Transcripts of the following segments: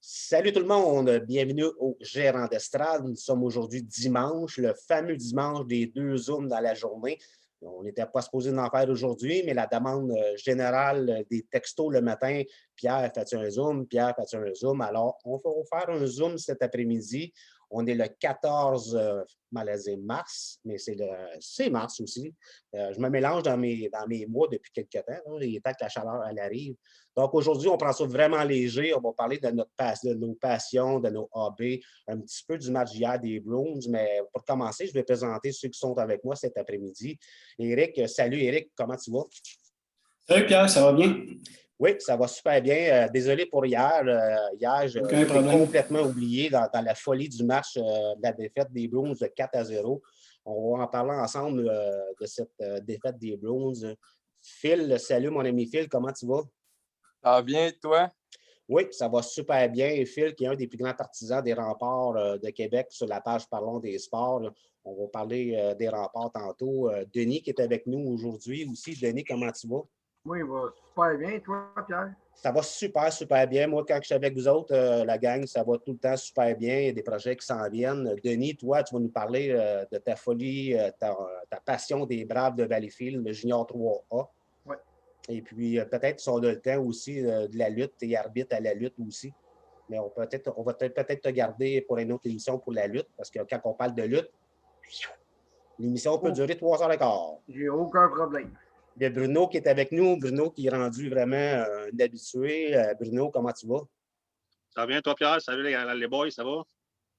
Salut tout le monde, bienvenue au Gérant d'estrade. Nous sommes aujourd'hui dimanche, le fameux dimanche des deux Zooms dans la journée. On n'était pas supposé d'en faire aujourd'hui, mais la demande générale des textos le matin, Pierre, fais-tu un Zoom? Pierre, fais-tu un Zoom? Alors, on va faire un Zoom cet après-midi. On est le 14 mars, mais c'est mars aussi. Je me mélange dans mes mois depuis quelques temps. Là. Il est temps que la chaleur elle arrive. Donc, aujourd'hui, on prend ça vraiment léger. On va parler de nos passions, de nos hobbies, un petit peu du match d'hier des Bruins. Mais pour commencer, je vais présenter ceux qui sont avec moi cet après-midi. Éric, salut Éric, comment tu vas? Salut Pierre, ça va bien? Oui, ça va super bien. Désolé pour hier. Hier, Aucun j'étais problème. complètement oublié dans la folie du match de la défaite des Bruins de 4-0. On va en parler ensemble de cette défaite des Bruins. Phil, salut mon ami Phil, comment tu vas? Ça va bien, toi? Oui, ça va super bien. Et Phil, qui est un des plus grands partisans des remparts de Québec sur la page Parlons des sports. Là. On va parler des remparts tantôt. Denis qui est avec nous aujourd'hui aussi. Denis, comment tu vas? Oui, il va super bien. Toi, Pierre? Ça va super, super bien. Moi, quand je suis avec vous autres, la gang, ça va tout le temps super bien. Il y a des projets qui s'en viennent. Denis, toi, tu vas nous parler de ta folie, ta passion des Braves de Valleyfield, le Junior 3A. Oui. Et puis, peut-être, si on a le temps aussi, de la lutte et arbitre à la lutte aussi. Mais on va peut-être te garder pour une autre émission pour la lutte, parce que quand on parle de lutte, l'émission peut durer 3 heures et quart. J'ai aucun problème. Il y a Bruno qui est avec nous. Bruno qui est rendu vraiment un habitué. Bruno, comment tu vas? Ça va bien, toi, Pierre? Salut les boys, ça va?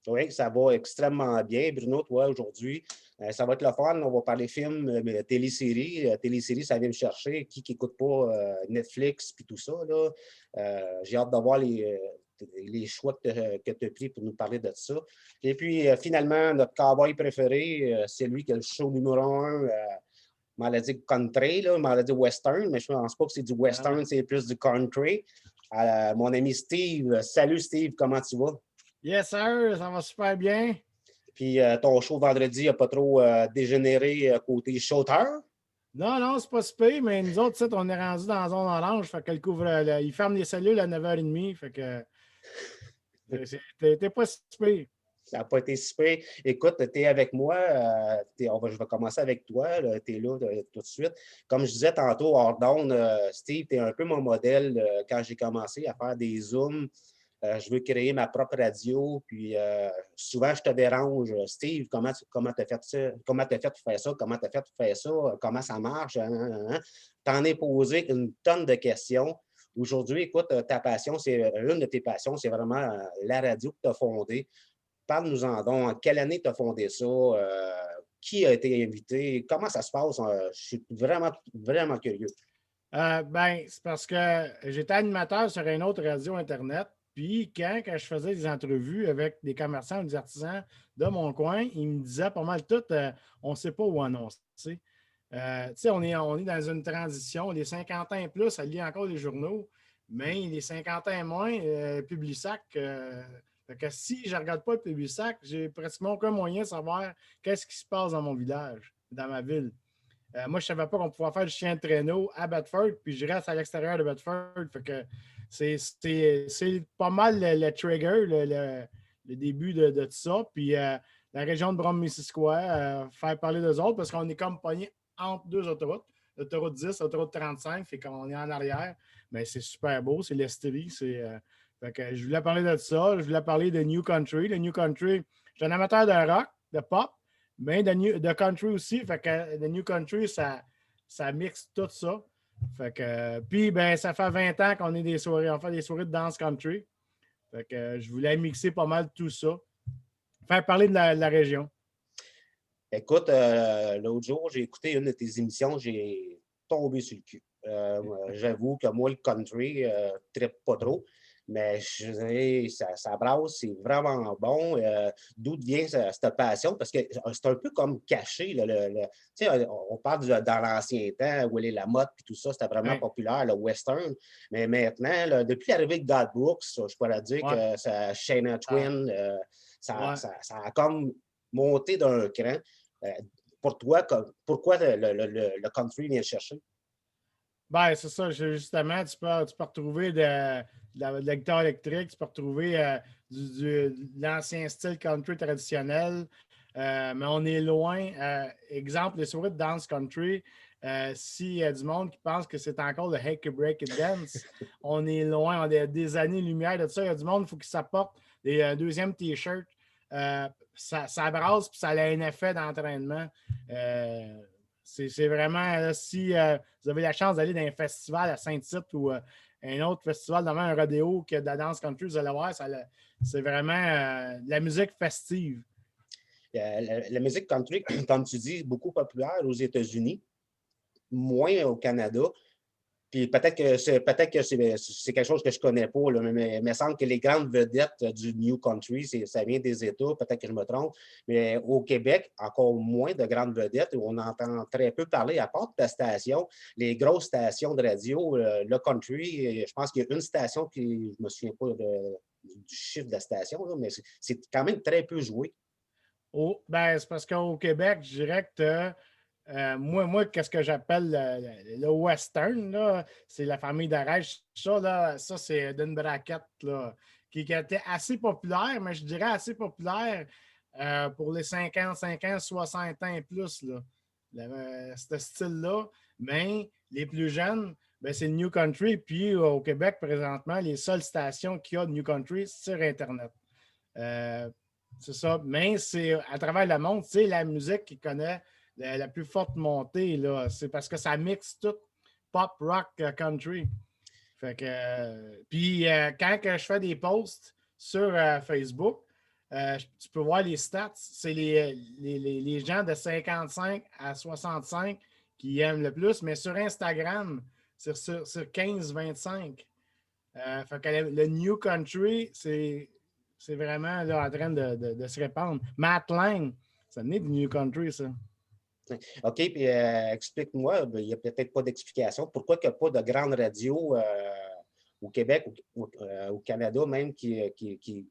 Oui, ça va extrêmement bien. Bruno, toi, aujourd'hui, ça va être le fun. On va parler films, téléséries. Téléséries, ça vient me chercher. Qui n'écoute pas Netflix et tout ça, là? J'ai hâte de voir les choix que tu as pris pour nous parler de ça. Et puis, finalement, notre cowboy préféré, c'est lui qui a le show numéro 1. On m'a dit country, là, on m'a dit western, mais je ne pense pas que c'est du western, c'est plus du country. Mon ami Steve, salut Steve, comment tu vas? Yes, sir, ça va super bien. Puis ton show vendredi n'a pas trop dégénéré côté shooter? Non, non, c'est pas super, mais nous autres, on est rendu dans la zone orange, fait qu'elle couvre, ils ferment les cellules à 9h30, fait que t'es pas super. Ça n'a pas été super. Écoute, tu es avec moi. Je vais commencer avec toi. Tu es là tout de suite. Comme je disais tantôt, hors d'onde, Steve, tu es un peu mon modèle quand j'ai commencé à faire des Zooms. Je veux créer ma propre radio. Puis souvent, je te dérange. Steve, comment tu as fait ça? Comment tu as fait pour faire ça? Comment tu as fait pour faire ça? Comment ça marche? Tu en es posé une tonne de questions. Aujourd'hui, écoute, ta passion, c'est une de tes passions, c'est vraiment la radio que tu as fondée. Parle-nous-en donc. En quelle année tu as fondé ça? Qui a été invité? Comment ça se passe? Je suis vraiment, vraiment curieux. C'est parce que j'étais animateur sur une autre radio Internet. Puis quand je faisais des entrevues avec des commerçants ou des artisans de mon coin, ils me disaient pas mal tout, on ne sait pas où annoncer. On est dans une transition. Les 50 ans et plus, ça lit encore les journaux, mais les 50 ans et moins, Publisac. Fait que si je ne regarde pas le Publisac, j'ai pratiquement aucun moyen de savoir qu'est-ce qui se passe dans mon village, dans ma ville. Moi, je ne savais pas qu'on pouvait faire du chien de traîneau à Bedford, puis je reste à l'extérieur de Bedford. Fait que c'est pas mal le trigger, le début de tout ça. Puis la région de Brome-Missisquoi, faire parler d'eux autres, parce qu'on est comme pogné entre deux autoroutes. L'autoroute 10, l'autoroute 35, fait qu'on est en arrière. Mais c'est super beau, c'est l'Estrie. Fait que je voulais parler de ça. Je voulais parler de New Country. Le New Country, je suis un amateur de rock, de pop, mais de country aussi. Fait que le New Country, ça mixe tout ça. Fait que, puis, ça fait 20 ans qu'on est des soirées, on fait des soirées de danse country. Fait que je voulais mixer pas mal tout ça. Faire parler de la région. Écoute, l'autre jour, j'ai écouté une de tes émissions, j'ai tombé sur le cul. J'avoue que moi, le country, trippe pas trop. Mais je dirais, ça brasse, c'est vraiment bon. D'où vient cette passion? Parce que c'est un peu comme caché. Tu sais, on parle dans l'ancien temps, où la mode et tout ça, c'était vraiment populaire, le western. Mais maintenant, là, depuis l'arrivée de God Brooks, je pourrais dire que ça, Shania Twain, ça a comme monté d'un cran. Pour toi, pourquoi le country vient chercher? Ben, c'est ça, justement, tu peux retrouver de la guitare électrique, tu peux retrouver de l'ancien style country traditionnel, mais on est loin. Exemple, les soirées de dance country, s'il y a du monde qui pense que c'est encore le Hey Break It Dance, on est loin, on est des années-lumière de ça. Il y a du monde, il faut qu'il s'apporte des deuxièmes t-shirts. Ça brasse puis ça a un effet d'entraînement. C'est vraiment, si vous avez la chance d'aller dans un festival à Saint-Tite ou un autre festival, dans un rodéo que de la danse country, vous allez voir, c'est vraiment de la musique festive. La musique country, comme tu dis, beaucoup populaire aux États-Unis, moins au Canada. Puis peut-être que c'est quelque chose que je ne connais pas, là, mais il me semble que les grandes vedettes du New Country, ça vient des États, peut-être que je me trompe, mais au Québec, encore moins de grandes vedettes, où on entend très peu parler, à part de la station, les grosses stations de radio, le country, je pense qu'il y a une station qui, je ne me souviens pas du chiffre de la station, là, mais c'est quand même très peu joué. Ben, c'est parce qu'au Québec, je dirais que moi, qu'est-ce que j'appelle le western, là, c'est la famille d'Arèche. Ça, c'est d'une braquette là, qui était assez populaire, mais je dirais assez populaire pour les 50 ans, 60 ans et plus, là, ce style-là. Mais les plus jeunes, ben, c'est le New Country. Puis au Québec, présentement, les seules stations qu'il y a de New Country, c'est sur Internet. C'est ça. Mais c'est à travers le monde, c'est la musique qui connaît la plus forte montée, là. C'est parce que ça mixe tout pop, rock, country. Fait que, puis quand que je fais des posts sur Facebook, tu peux voir les stats. C'est les gens de 55 à 65 qui aiment le plus, mais sur Instagram, c'est sur 15-25. Fait que le New Country, c'est vraiment là, en train de se répandre. Matt Lang, ça venait du New Country, ça. OK, puis explique-moi, il n'y a peut-être pas d'explication. Pourquoi il n'y a pas de grande radio au Québec, au Canada même, qui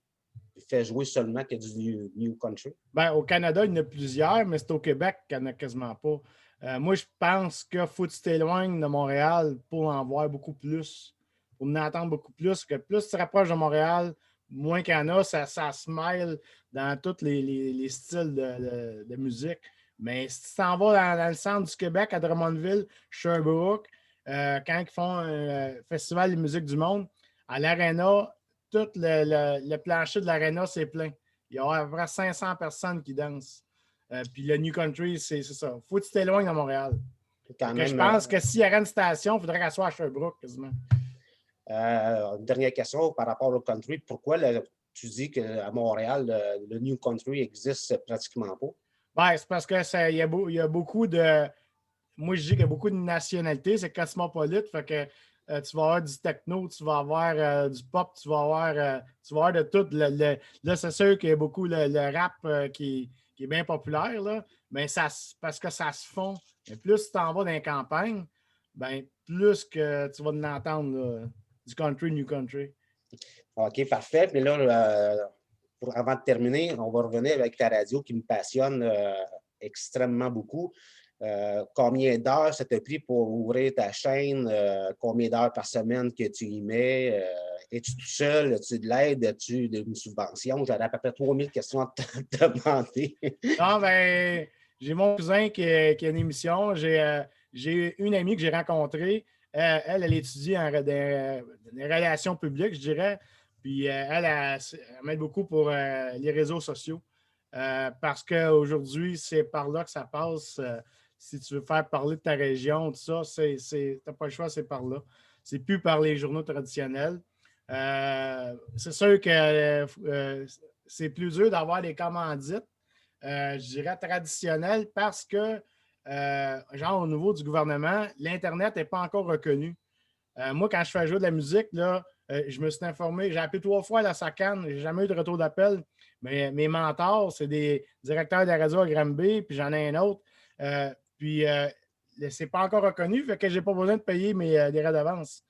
fait jouer seulement que du New Country? Ben, au Canada, il y en a plusieurs, mais c'est au Québec qu'il n'y en a quasiment pas. Moi, je pense qu'il faut que tu t'éloignes de Montréal pour en voir beaucoup plus, pour en entendre beaucoup plus. Que plus tu te rapproches de Montréal, moins qu'il y en a, ça se mêle dans tous les styles de musique. Mais si tu t'en vas dans le centre du Québec, à Drummondville, Sherbrooke, quand ils font un festival de musique du monde, à l'Arena, tout le plancher de l'Arena, c'est plein. Il y a à peu près 500 personnes qui dansent. Puis le New Country, c'est ça. Faut que tu t'éloignes de Montréal. Je pense que s'il y avait une station, il faudrait qu'elle soit à Sherbrooke, quasiment. Une dernière question par rapport au country. Pourquoi tu dis qu'à Montréal, le New Country existe pratiquement pas? Ben, c'est parce qu'il y a beaucoup de... Moi, je dis qu'il y a beaucoup de nationalités. C'est cosmopolite. Fait que tu vas avoir du techno, tu vas avoir du pop, tu vas avoir de tout. Là, c'est sûr qu'il y a beaucoup le rap qui est bien populaire, là, mais parce que ça se fond. Mais plus tu t'en vas dans les campagnes, ben, plus que tu vas en entendre là, du country, New Country. OK, parfait. Mais là, avant de terminer, on va revenir avec ta radio qui me passionne extrêmement beaucoup. Combien d'heures ça t'a pris pour ouvrir ta chaîne? Combien d'heures par semaine que tu y mets? Es-tu tout seul? As-tu de l'aide? As-tu une subvention? J'aurais à peu près 3000 questions à te demander. Non, ben, j'ai mon cousin qui a une émission. J'ai une amie que j'ai rencontrée. Elle étudie en relations publiques, je dirais. Puis elle m'aide beaucoup pour les réseaux sociaux. Parce qu'aujourd'hui, c'est par là que ça passe. Si tu veux faire parler de ta région, tout ça, tu n'as pas le choix, c'est par là. C'est plus par les journaux traditionnels. C'est sûr que c'est plus dur d'avoir des commandites, je dirais traditionnelles, parce que, genre, au niveau du gouvernement, l'Internet n'est pas encore reconnu. Moi, quand je fais jouer de la musique, là, je me suis informé, j'ai appelé 3 fois à la SACAN, je n'ai jamais eu de retour d'appel. Mais mes mentors, c'est des directeurs de la radio à Granby, puis j'en ai un autre. Puis, c'est pas encore reconnu, fait que j'ai pas besoin de payer des redevances.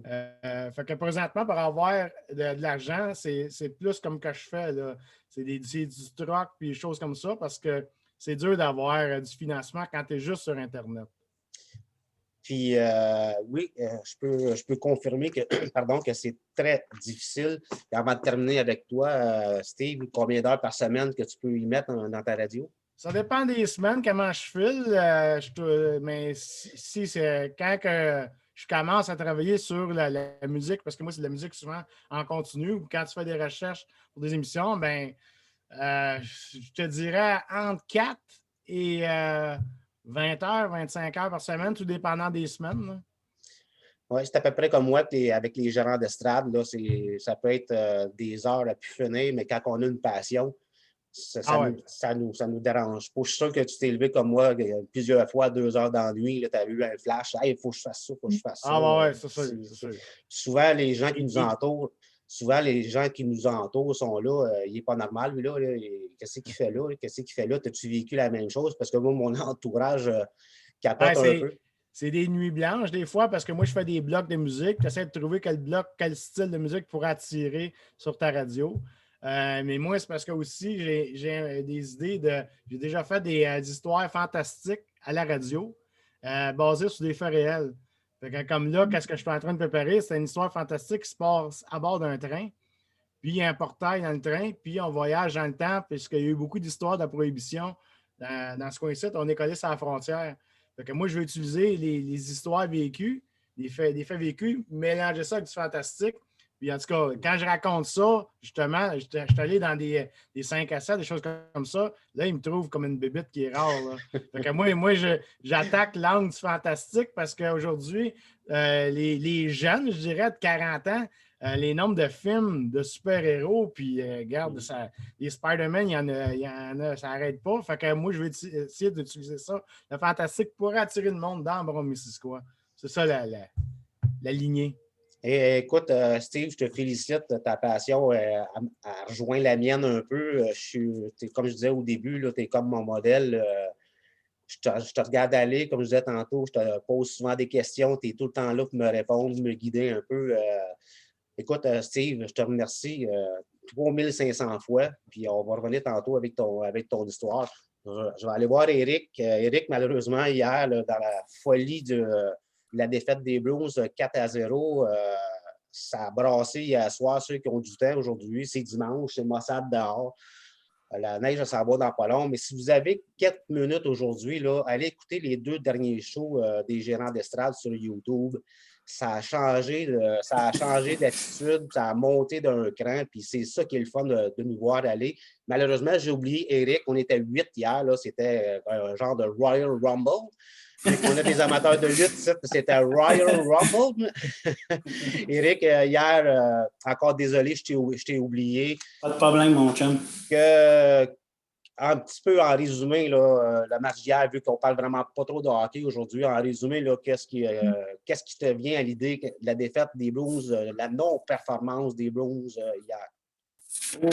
Fait que présentement, pour avoir de l'argent, c'est plus comme que je fais. Là. C'est du troc puis des choses comme ça, parce que c'est dur d'avoir du financement quand tu es juste sur Internet. Puis oui, je peux confirmer que, pardon, que c'est très difficile. Et avant de terminer avec toi, Steve, combien d'heures par semaine que tu peux y mettre dans ta radio? Ça dépend des semaines, comment je file. Mais si c'est quand que je commence à travailler sur la musique, parce que moi, c'est de la musique souvent en continu, ou quand tu fais des recherches pour des émissions, ben je te dirais entre 4 et 20 heures, 25 heures par semaine, tout dépendant des semaines. Oui, c'est à peu près comme moi avec les gérants d'estrade. Là, ça peut être des heures à pu finir, mais quand on a une passion, ça nous dérange pas. Je suis sûr que tu t'es levé comme moi plusieurs fois, 2 heures d'ennui. Tu as eu un flash. Hey, il faut que je fasse ça, il faut que je fasse ça. Ah ouais, c'est sûr. Souvent, les gens qui nous entourent sont là. Il n'est pas normal, lui, là. Qu'est-ce qu'il fait là? Qu'est-ce qu'il fait là? As-tu vécu la même chose? Parce que moi, mon entourage capote un peu. C'est des nuits blanches, des fois, parce que moi, je fais des blocs de musique. Tu essaies de trouver quel style de musique pourrait attirer sur ta radio. Mais moi, c'est parce que aussi, j'ai des idées j'ai déjà fait des histoires fantastiques à la radio, basées sur des faits réels. Fait que, comme là, qu'est-ce que je suis en train de préparer? C'est une histoire fantastique qui se passe à bord d'un train. Puis il y a un portail dans le train, puis on voyage dans le temps, puisqu'il y a eu beaucoup d'histoires de prohibition dans ce coin-ci. On est collé sur la frontière. Fait que moi, je vais utiliser les histoires vécues, des faits vécus, mélanger ça avec du fantastique. Puis en tout cas, quand je raconte ça, justement, je suis allé dans des 5 à 7, des choses comme ça. Là, ils me trouvent comme une bébite qui est rare. Là. Fait que moi j'attaque l'angle du fantastique parce qu'aujourd'hui, les jeunes, je dirais, de 40 ans, les nombres de films de super-héros, puis regarde, les Spider-Man, il y en a, ça n'arrête pas. Fait que moi, je vais essayer d'utiliser ça, le fantastique, pour attirer le monde dans Brome-Missisquoi. C'est ça la lignée. Et, écoute, Steve, je te félicite. Ta passion a rejoint la mienne un peu. Comme je disais au début, tu es comme mon modèle. Je te regarde aller, comme je disais tantôt, je te pose souvent des questions. Tu es tout le temps là pour me répondre, me guider un peu. Écoute, Steve, je te remercie 3500 fois. Puis on va revenir tantôt avec ton histoire. Je vais aller voir Éric. Éric, malheureusement, hier, là, dans la folie de la défaite des Blues 4-0, ça a brassé hier soir ceux qui ont du temps aujourd'hui. C'est dimanche, c'est Mossad dehors. La neige, ça va dans pas long. Mais si vous avez 4 minutes aujourd'hui, là, allez écouter les 2 derniers shows des gérants d'estrade sur YouTube. Ça a changé d'attitude, ça a monté d'un cran, puis c'est ça qui est le fun de nous voir aller. Malheureusement, j'ai oublié Éric, on était 8 hier, là, c'était un genre de Royal Rumble. On a des amateurs de lutte, c'était Royal Rumble. Éric, hier, encore désolé, je t'ai oublié. Pas de problème, mon chum. Un petit peu en résumé, là, le match d'hier, vu qu'on parle vraiment pas trop de hockey aujourd'hui, en résumé, là, qu'est-ce qui te vient à l'idée de la défaite des Blues, la non-performance des Blues hier? Oh,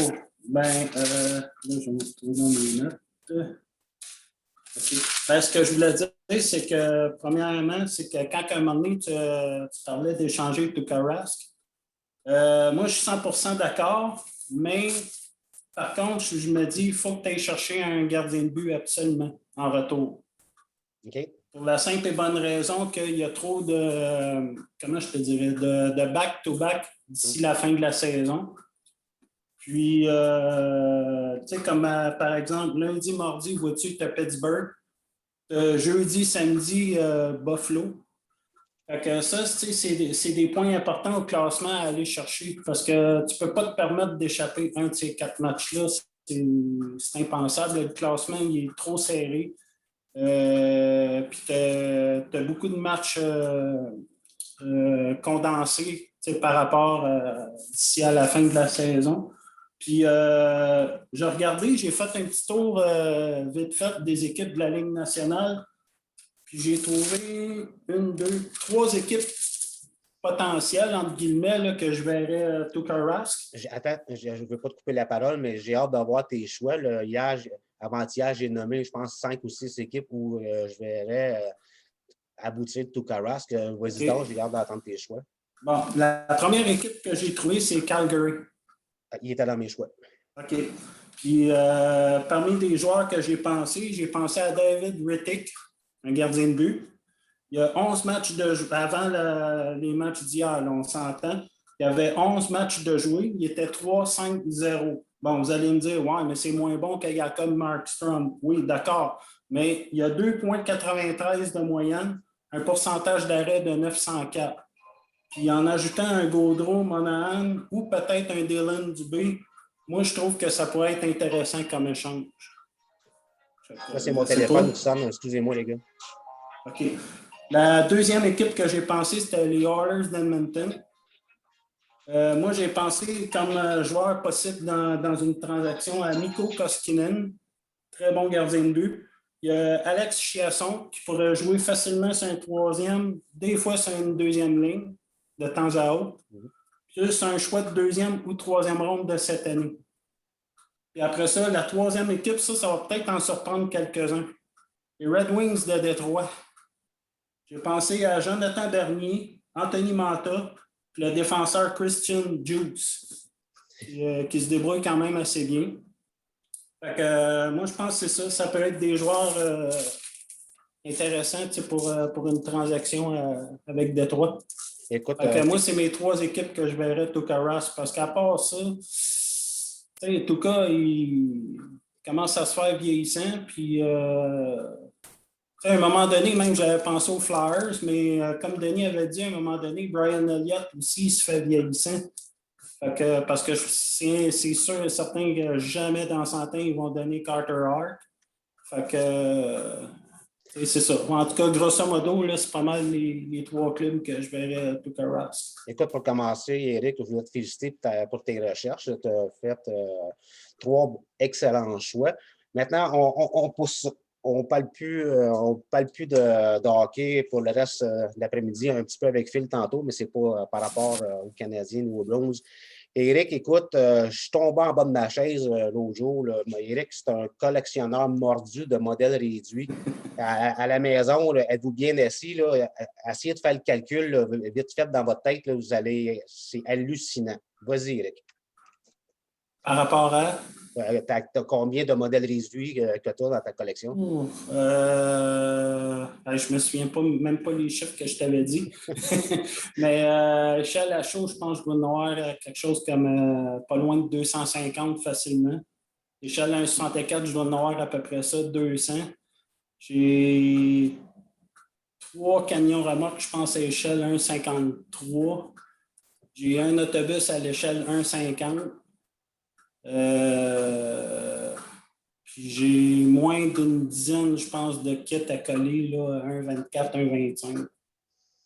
là, je vais me trouver dans mes notes. Okay. Ben, ce que je voulais dire, c'est que, premièrement, c'est que quand à un moment donné, tu parlais d'échanger Tuukka Rask, moi, je suis 100% d'accord, mais par contre, je me dis, il faut que tu ailles chercher un gardien de but absolument en retour. Okay. Pour la simple et bonne raison qu'il y a trop de, comment je te dirais, de back-to-back d'ici la fin de la saison. Puis, tu sais, comme par exemple, lundi, mardi, vois-tu, tu as Pittsburgh. Jeudi, samedi, Buffalo. Fait que ça, c'est des points importants au classement à aller chercher parce que tu ne peux pas te permettre d'échapper un de ces 4 matchs-là. C'est impensable. Le classement, il est trop serré. Puis tu as beaucoup de matchs condensés par rapport d'ici à la fin de la saison. Puis, j'ai regardé, j'ai fait un petit tour vite fait des équipes de la Ligue nationale. Puis, j'ai trouvé 3 équipes potentielles, entre guillemets, là, que je verrais Tuukka Rask. Attends, je ne veux pas te couper la parole, mais j'ai hâte d'avoir tes choix. Là. Avant-hier, j'ai nommé, je pense, 5 ou 6 équipes où je verrais aboutir Tuukka Rask. Vas-y donc, j'ai hâte d'entendre tes choix. Bon, la première équipe que j'ai trouvée, c'est Calgary. Il était dans mes choix. OK. Puis, parmi les joueurs que j'ai pensé à David Rittich, un gardien de but. Il y a 11 matchs de avant les matchs d'hier, on s'entend. Il y avait 11 matchs de jouer. Il était 3-5-0. Bon, vous allez me dire, ouais, mais c'est moins bon que Jacob Markstrom. Oui, d'accord. Mais il y a 2,93 de moyenne, un pourcentage d'arrêt de 904. Puis en ajoutant un Gaudreau, Monahan ou peut-être un Dylan Dubé, moi, je trouve que ça pourrait être intéressant comme échange. Ça, c'est mon téléphone qui sonne. Excusez-moi, les gars. OK. La deuxième équipe que j'ai pensée, c'était les Oilers d'Edmonton. Moi, j'ai pensé comme joueur possible dans une transaction à Mikko Koskinen, très bon gardien de but. Il y a Alex Chiasson qui pourrait jouer facilement sur un troisième, des fois sur une deuxième ligne, de temps à autre. Plus un choix de deuxième ou troisième ronde de cette année. Et après ça, la troisième équipe, ça va peut-être en surprendre quelques-uns. Les Red Wings de Détroit. J'ai pensé à Jonathan Bernier, Anthony Manta, puis le défenseur Christian Juice, qui se débrouille quand même assez bien. Fait que, moi, je pense que c'est ça. Ça peut être des joueurs intéressants pour une transaction avec Détroit. Écoute, Moi, c'est mes trois équipes que je verrais Tuukka Rask, parce qu'à part ça, Tuukka, il commence à se faire vieillissant, puis à un moment donné, même j'avais pensé aux Flyers, mais comme Denis avait dit, à un moment donné, Brian Elliott aussi il se fait vieillissant. Parce que c'est sûr et certain que jamais dans 100 ans, ils vont donner Carter Hart. C'est ça. En tout cas, grosso modo, là, c'est pas mal les trois clubs que je verrais Tuukka Rask. écoute, pour commencer, Éric, je voulais te féliciter pour tes recherches. Tu as fait 3 excellents choix. Maintenant, on pousse. On ne parle plus de hockey pour le reste de l'après-midi, un petit peu avec Phil tantôt, mais ce n'est pas par rapport aux Canadiens ou aux Blues. Éric, écoute, je suis tombé en bas de ma chaise l'autre jour. Là. Éric, c'est un collectionneur mordu de modèles réduits. À la maison, là, êtes-vous bien assis? Là, essayez de faire le calcul là, vite fait dans votre tête. Là, c'est hallucinant. Vas-y, Éric. Par rapport à? Tu as combien de modèles réduits que tu as dans ta collection? Je me souviens même pas les chiffres que je t'avais dit. Mais échelle à chaud, je pense que je dois en avoir quelque chose comme pas loin de 250 facilement. Échelle à 1,64, je dois en avoir à peu près ça, 200. J'ai 3 camions remorques, je pense à échelle 1,53. J'ai un autobus à l'échelle 1,50. Puis j'ai moins d'une dizaine, je pense, de kits à coller, là, 1,24, 1,25.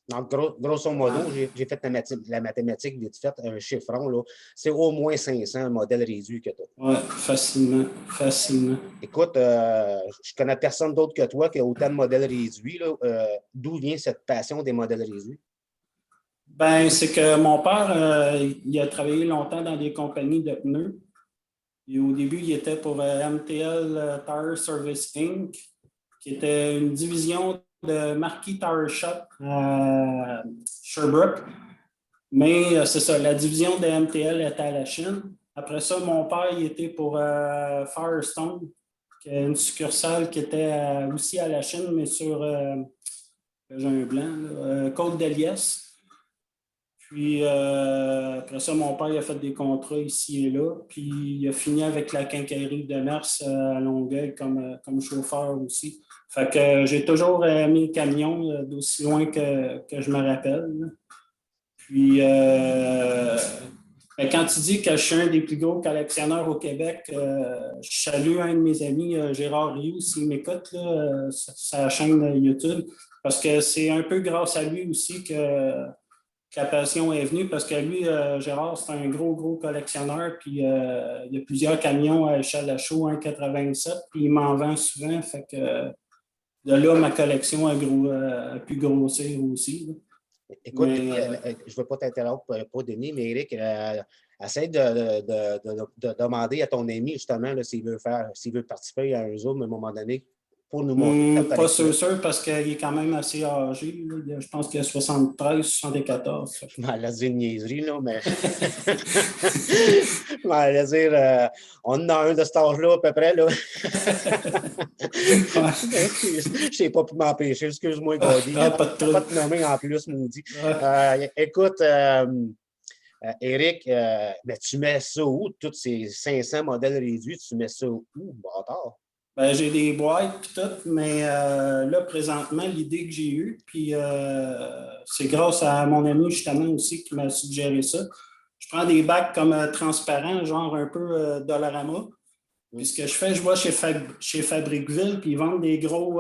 Donc, grosso modo, j'ai fait la mathématique vite fait, un chiffron, là. C'est au moins 500 modèles réduits que tu as. Oui, facilement, facilement. Écoute, je connais personne d'autre que toi qui a autant de modèles réduits. D'où vient cette passion des modèles réduits? Ben, c'est que mon père, il a travaillé longtemps dans des compagnies de pneus. Et au début, il était pour MTL Tire Service Inc., qui était une division de Marquis Tire Shop à Sherbrooke. Mais c'est ça, la division de MTL était à la Chine. Après ça, mon père, il était pour Firestone, qui est une succursale qui était aussi à la Chine, mais sur j'ai un blanc, Côte-de-Liesse. Puis après ça, mon père il a fait des contrats ici et là. Puis il a fini avec la quincaillerie de Mers à Longueuil comme chauffeur aussi. Fait que j'ai toujours aimé le camion d'aussi loin que je me rappelle. Puis quand tu dis que je suis un des plus gros collectionneurs au Québec, je salue un de mes amis, Gérard Rioux, s'il m'écoute, sa chaîne YouTube, parce que c'est un peu grâce à lui aussi que la passion est venue, parce que lui, Gérard, c'est un gros collectionneur, puis il y a plusieurs camions à échelle à chaud, 1,87, puis il m'en vend souvent, fait que de là, ma collection a pu grossir aussi. Là. Écoute, je ne veux pas t'interrompre, pas Denis, mais Éric, essaie de demander à ton ami, justement, s'il veut participer à un Zoom à un moment donné, pour nous montrer ta Pas collection. sûr, parce qu'il est quand même assez âgé. Là. Je pense qu'il a 73, 74. Je m'allais dire une niaiserie, là, mais. Je m'allais dire, on en a un de cet âge-là, à peu près, là. Je ne sais pas pu m'empêcher. Excuse-moi, Gordy. Pas de trouble. Pas te nommer en plus, maudit. Écoute, Éric, ben, tu mets ça où? Tous ces 500 modèles réduits, tu mets ça où, bâtard? Ben, j'ai des boîtes et tout, mais là, présentement, l'idée que j'ai eue, puis c'est grâce à mon ami justement aussi qui m'a suggéré ça. Je prends des bacs comme transparents, genre un peu Dollarama. Puis ce que je fais, je vais chez Fabricville, puis ils vendent des gros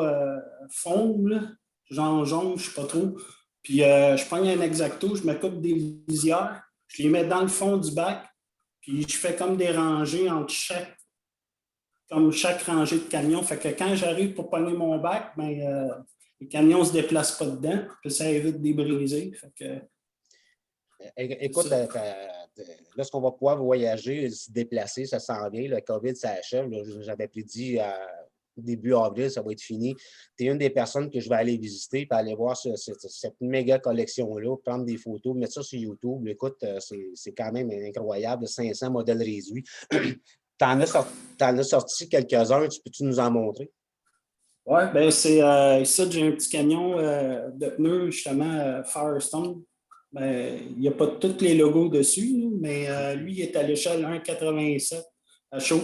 fonds, là, genre jaune, je ne sais pas trop. Puis je prends un Exacto, je me coupe des lisières, je les mets dans le fond du bac, puis je fais comme des rangées entre chaque rangée de camions. Fait que quand j'arrive pour pogner mon bac, ben, les camions ne se déplacent pas dedans, puis ça évite de les briser. Fait que, écoute, là, ce qu'on va pouvoir voyager, se déplacer, ça s'en vient. Le COVID, ça achève. J'avais prédit début avril, ça va être fini. Tu es une des personnes que je vais aller visiter et aller voir cette méga collection-là, prendre des photos, mettre ça sur YouTube. Écoute, c'est quand même incroyable, 500 modèles réduits. T'en as sorti quelques-uns, peux-tu nous en montrer? Oui, bien, c'est ici, j'ai un petit camion de pneus, justement, Firestone. Ben, il n'y a pas tous les logos dessus, mais lui, il est à l'échelle 1,87 à chaud.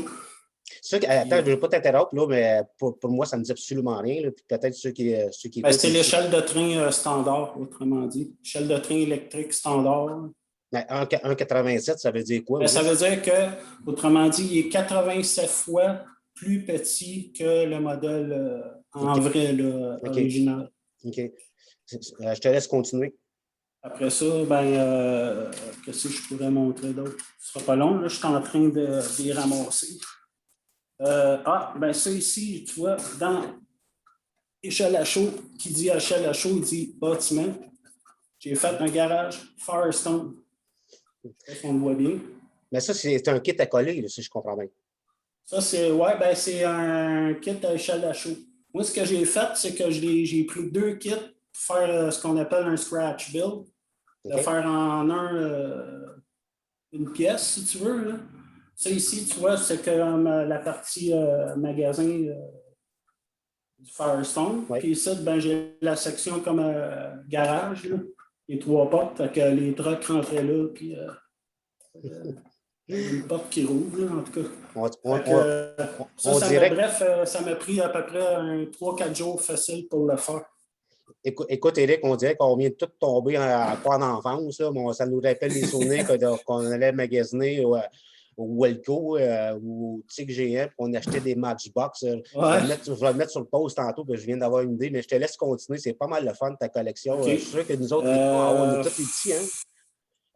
Attends, je ne veux pas t'interrompre, là, mais pour moi, ça ne me dit absolument rien. Là, puis peut-être ceux qui Ben, c'est l'échelle de train standard, autrement dit. Échelle de train électrique standard. 1,87, ça veut dire quoi? Ben, ça veut dire que, autrement dit, il est 87 fois plus petit que le modèle en vrai, là, original. OK. Je te laisse continuer. Après ça, ben, qu'est-ce que je pourrais montrer d'autre? Ce ne sera pas long, là, je suis en train de les ramasser. Ben ça ici, tu vois, dans échelle à chaud, qui dit échelle à chaud, il dit bâtiment. J'ai fait un garage Firestone. On le voit bien. Mais ça, c'est un kit à coller, là, si je comprends bien. Ça, c'est un kit à échelle à chaud. Moi, ce que j'ai fait, c'est que j'ai pris 2 kits pour faire ce qu'on appelle un scratch build. De faire en une pièce, si tu veux. Là. Ça ici, tu vois, c'est comme la partie magasin du Firestone. Ouais. Puis ici, ben, j'ai la section comme garage, là, les 3 portes. Fait que les trucks rentraient là, puis une porte qui rouvre, là, en tout cas. Bref, ça m'a pris à peu près 3-4 jours facile pour le faire. Écoute, Éric, on dirait qu'on vient de tout tomber en enfance. Là, mais ça nous rappelle les souvenirs qu'on allait magasiner au Welco ou au TIC GM, on achetait des Matchbox. Ouais. Je vais le mettre sur le post tantôt, parce que je viens d'avoir une idée, mais je te laisse continuer. C'est pas mal le fun, ta collection. Okay. Je suis sûr que nous autres, on est tous les petits. Hein?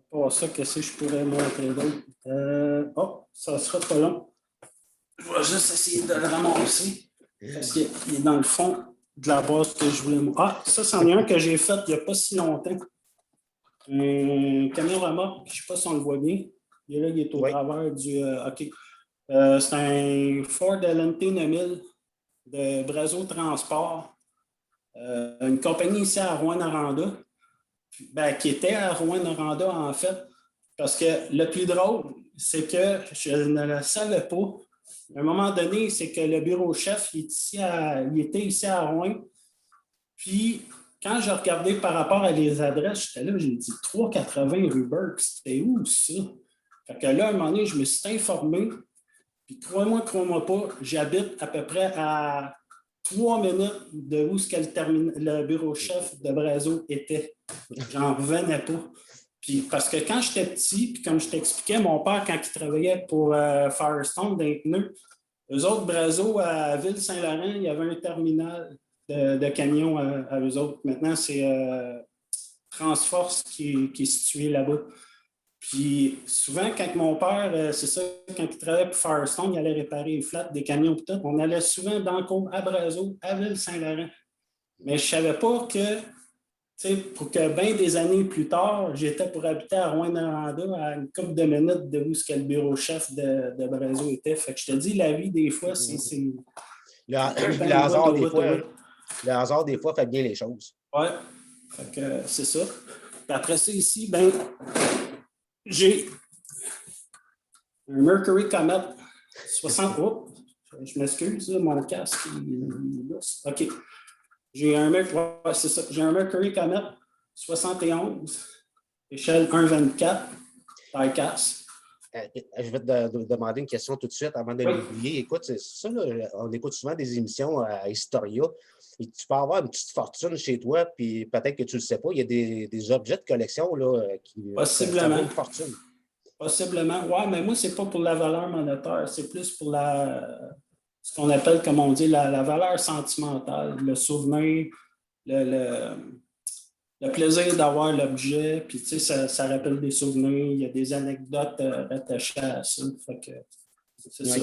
Pour ça, qu'est-ce que je pourrais montrer d'autre? Ça sera pas long. Je vais juste essayer de le ramasser, parce qu'il est dans le fond de la base que je voulais montrer. Ça, c'en est un que j'ai fait il n'y a pas si longtemps. Un camion remorque, je ne sais pas si on le voit bien. Et là, il est au travers du... OK. C'est un Ford LNT 9000 de Brazo Transport. Une compagnie ici à Rouyn-Noranda, qui était à Rouyn-Noranda, en fait. Parce que le plus drôle, c'est que je ne le savais pas. À un moment donné, c'est que le bureau chef, il était ici à Rouyn. Puis, quand je regardais par rapport à les adresses, j'étais là, j'ai dit 380 rue Burke, c'était où ça? Fait que là, à un moment donné, je me suis informé. Puis, crois-moi pas, j'habite à peu près à 3 minutes de où le bureau chef de Brazo était. J'en revenais pas. Puis, parce que quand j'étais petit, puis comme je t'expliquais, mon père, quand il travaillait pour Firestone, des pneus, eux autres, Brazo, à Ville-Saint-Laurent, il y avait un terminal de camions à eux autres. Maintenant, c'est Transforce qui est situé là-bas. Puis, souvent, quand mon père, c'est ça, quand il travaillait pour Firestone, il allait réparer les flats des camions et tout, on allait souvent dans le cours à Brazo, à Ville-Saint-Laurent. Mais je ne savais pas que pour que bien des années plus tard, j'étais pour habiter à Rouyn-Noranda, à une couple de minutes de où le bureau chef de Brazo était. Fait que je te dis, la vie, des fois, c'est Le hasard, le hasard, des fois, fait bien les choses. Ouais, fait que c'est ça. Puis après ça, ici, ben, j'ai un Mercury Comet 60. Oh, je m'excuse, mon casque, il est lousse. OK. J'ai un Mercury Comet 71, échelle 1,24, taille casse. Je vais te demander une question tout de suite avant de l'oublier. Écoute, c'est ça, là, on écoute souvent des émissions à Historia. Et tu peux avoir une petite fortune chez toi, puis peut-être que tu ne le sais pas. Il y a des objets de collection là, qui Possiblement. ça vaut une fortune. Possiblement. Oui, mais moi, c'est pas pour la valeur monétaire, c'est plus pour ce qu'on appelle, comme on dit, la valeur sentimentale, le souvenir, le plaisir d'avoir l'objet, puis tu sais, ça rappelle des souvenirs, il y a des anecdotes rattachées à ça. Fait que c'est ça.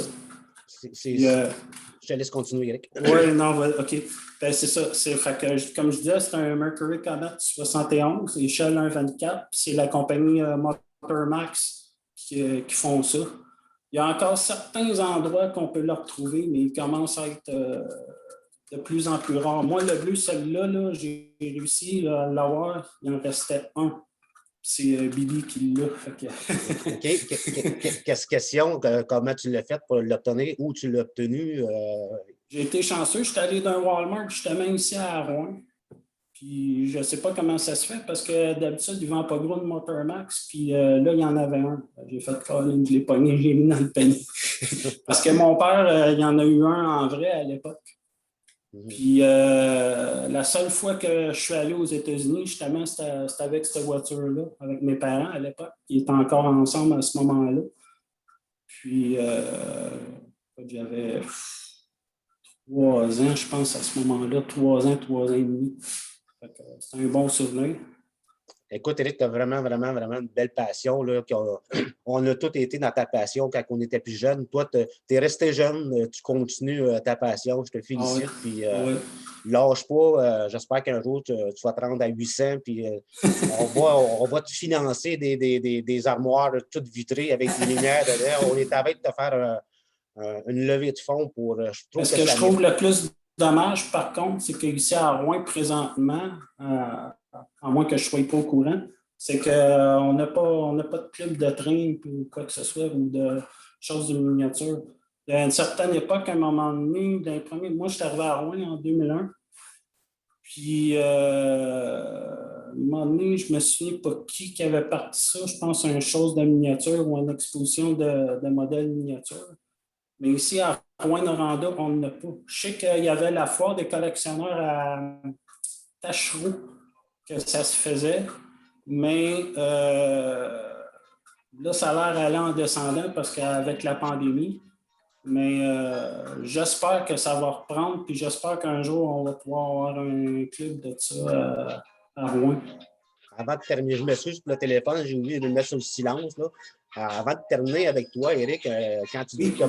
Je te laisse continuer, Eric. Oui, non, OK. Ben, c'est ça. Fait que, comme je disais, c'est un Mercury Comet 71, échelle 1,24, puis c'est la compagnie Motormax qui font ça. Il y a encore certains endroits qu'on peut le retrouver, mais il commence à être de plus en plus rare. Moi, le bleu, celui-là, là, j'ai réussi à l'avoir. Il en restait un. C'est Bibi qui l'a. OK. Question, comment tu l'as fait pour l'obtenir? Où tu l'as obtenu? J'ai été chanceux. Je suis allé d'un Walmart justement ici à Rouen. Puis je ne sais pas comment ça se fait parce que d'habitude, ils ne vendent pas gros de Motormax. Puis là, il y en avait un. J'ai fait Colin, je l'ai pogné, j'ai mis dans le panier. Parce que mon père, il y en a eu un en vrai à l'époque. Puis la seule fois que je suis allé aux États-Unis, justement, c'était avec cette voiture-là, avec mes parents à l'époque. Ils étaient encore ensemble à ce moment-là. Puis j'avais 3 ans, je pense, à ce moment-là, 3 ans et demi. C'est un bon souvenir. Écoute, Eric, tu as vraiment, vraiment, vraiment une belle passion. Là, on a tous été dans ta passion quand on était plus jeune. Toi, tu es resté jeune, tu continues ta passion. Je te félicite. Ah puis, oui. lâche pas. J'espère qu'un jour, tu vas te rendre à 800. Puis, on va te financer des armoires toutes vitrées avec des lumières dedans. On est à veille de te faire une levée de fonds pour. Ce que je trouve le plus dommage, par contre, c'est qu'ici à Rouen, présentement, à moins que je ne sois pas au courant, c'est qu'on n'a pas de club de train ou quoi que ce soit, ou de choses de miniature. À une certaine époque, à un moment donné, moi, je suis arrivé à Rouen en 2001. Puis, à un moment donné, je me souviens pas qui avait parti ça. Je pense à une chose de miniature ou une exposition de modèles miniatures. Mais ici, à Rouen-Noranda, on n'a pas. Je sais qu'il y avait la foire des collectionneurs à Tachereau, que ça se faisait, mais là, ça a l'air aller en descendant parce qu'avec la pandémie. Mais j'espère que ça va reprendre, puis j'espère qu'un jour, on va pouvoir avoir un club de ça à Rouen. Avant de terminer, je m'excuse pour le téléphone, j'ai oublié de le mettre sur le silence. Là. Avant de terminer avec toi, Eric, quand tu dis qu'il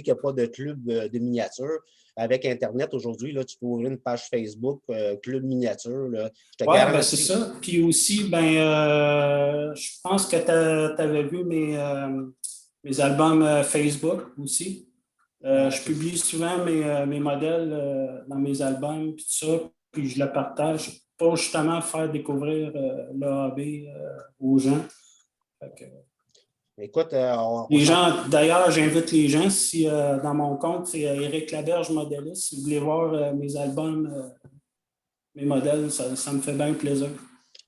n'y a pas de club de miniature, avec Internet aujourd'hui, là, tu peux ouvrir une page Facebook, Club Miniature. Oui, ben c'est ça. Puis aussi, je pense que tu avais vu mes albums Facebook aussi. Je publie souvent mes modèles dans mes albums, puis tout ça, puis je le partage pour justement faire découvrir l'AAB aux gens. Écoute, les gens, d'ailleurs, j'invite les gens, si dans mon compte, c'est Éric Laberge Modéliste, si vous voulez voir mes albums, mes modèles, ça me fait bien plaisir.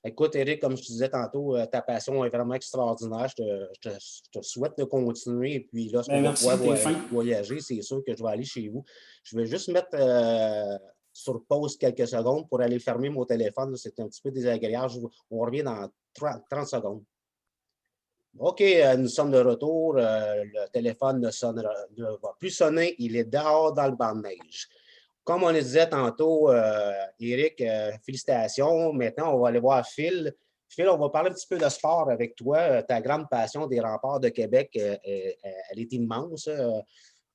Écoute, Éric, comme je te disais tantôt, ta passion est vraiment extraordinaire. Je te souhaite de continuer. Et puis là, on va pouvoir voyager. C'est sûr que je vais aller chez vous. Je vais juste mettre sur pause quelques secondes pour aller fermer mon téléphone. C'est un petit peu désagréable. On revient dans 30 secondes. OK, nous sommes de retour. Le téléphone ne va plus sonner. Il est dehors dans le banc de neige. Comme on le disait tantôt, Éric, félicitations. Maintenant, on va aller voir Phil. Phil, on va parler un petit peu de sport avec toi. Ta grande passion des Remparts de Québec, elle est immense.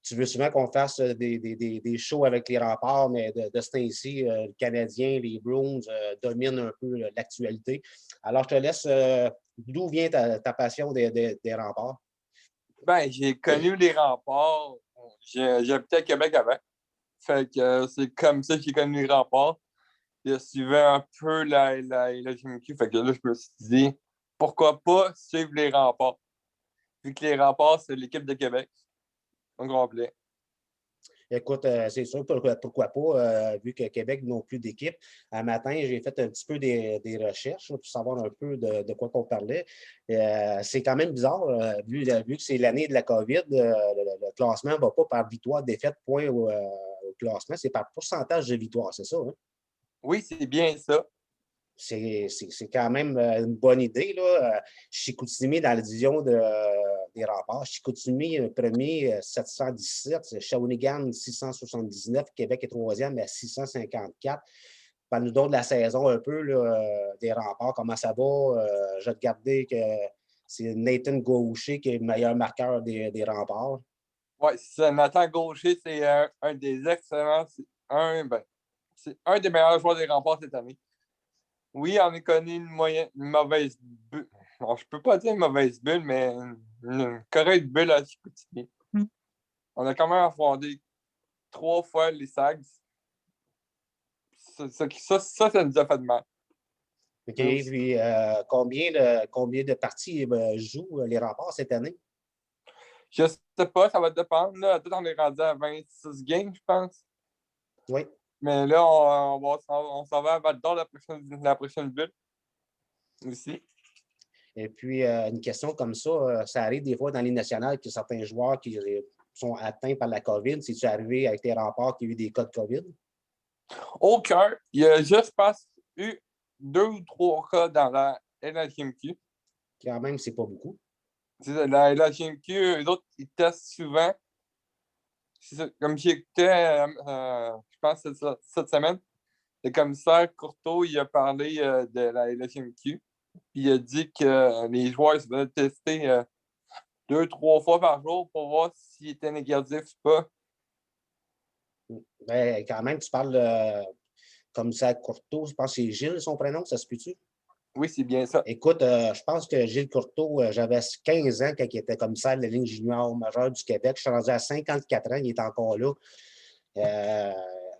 Tu veux souvent qu'on fasse des shows avec les Remparts, mais de ce temps-ci, le Canadien, les Bruins dominent un peu l'actualité. Alors, je te laisse. D'où vient ta passion des Remparts? Ben, j'ai connu les Remparts j'habitais à Québec avant. Fait que c'est comme ça que j'ai connu les remparts. Je suivais un peu la GMQ. Fait que là, je me suis dit, pourquoi pas suivre les remparts? Vu que les remparts, c'est l'équipe de Québec. Au complet. Écoute, c'est sûr, pourquoi pas, vu que Québec n'ont plus d'équipe. Un matin, j'ai fait un petit peu des recherches là, pour savoir un peu de quoi qu'on parlait. C'est quand même bizarre, vu que c'est l'année de la COVID, le classement ne va pas par victoire, défaite, point au classement, c'est par pourcentage de victoire, c'est ça, hein? Oui, c'est bien ça. C'est quand même une bonne idée, là. Chicoutimi dans la division des remparts. Chicoutimi, premier, 717. Shawinigan, 679. Québec est troisième à 654. Parle-nous donc de la saison un peu là, des remparts. Comment ça va? Je vais te garder que c'est Nathan Gaucher qui est le meilleur marqueur des remparts. Oui, c'est Nathan Gaucher, c'est un des excellents. C'est un des meilleurs joueurs des remparts cette année. Oui, on a connu une mauvaise bulle. Bon, je peux pas dire une mauvaise bulle, mais une correcte bulle à Chicoutimi. On a quand même affronté 3 fois les Sags. Ça nous a fait de mal. OK. Puis, combien de parties jouent les remparts cette année? Je sais pas, ça va dépendre. Là. On est rendu à 26 games, je pense. Oui. Mais là, on s'en va à Val-d'Or la prochaine bulle aussi. Et puis, une question comme ça, ça arrive des fois dans les nationales qu'il y a certains joueurs qui sont atteints par la COVID. C'est-tu arrivé avec tes remparts qu'il y a eu des cas de COVID? Aucun. Il y a juste eu 2 ou 3 cas dans la LHMQ. Quand même, c'est pas beaucoup. La LHMQ, eux autres, ils testent souvent. Comme j'écoutais, je pense, cette semaine, le commissaire Courteau, il a parlé de la LHMQ. Puis il a dit que les joueurs se veulent tester 2-3 fois par jour pour voir s'ils étaient négatifs ou pas. Ben, quand même, tu parles de commissaire Courteau. Je pense que c'est Gilles, son prénom, ça se peut-tu? Oui, c'est bien ça. Écoute, je pense que Gilles Courteau, j'avais 15 ans quand il était commissaire de la ligne junior majeure du Québec. Je suis rendu à 54 ans, il est encore là.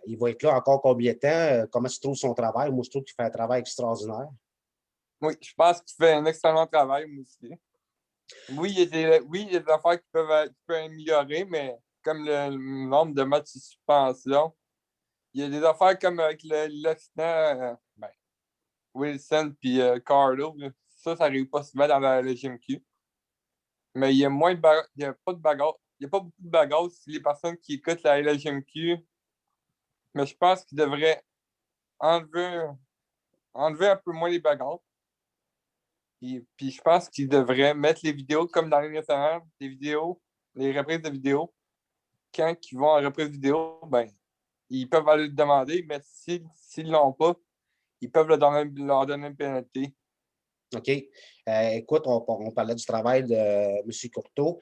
Il va être là encore combien de temps? Comment tu trouves son travail? Moi, je trouve qu'il fait un travail extraordinaire. Oui, je pense qu'il fait un excellent travail, moi aussi. Oui, il y a des affaires qui peuvent améliorer, mais comme le nombre de matchs de suspension, il y a des affaires comme avec l'accident, Wilson puis Carlo. Ça n'arrive pas souvent dans la GMQ. Mais il y a moins de bagarre. Il n'y a pas de bagarre. Il n'y a pas beaucoup de bagarre si les personnes qui écoutent la LGMQ. Mais je pense qu'ils devraient enlever un peu moins les bagarres. Puis je pense qu'ils devraient mettre les vidéos comme dans les nationale, les vidéos, les reprises de vidéos. Quand ils vont en reprise vidéo, ben, ils peuvent aller le demander, mais s'ils ne l'ont pas, ils peuvent leur donner une pénalité. OK. Écoute, on parlait du travail de M. Courteau.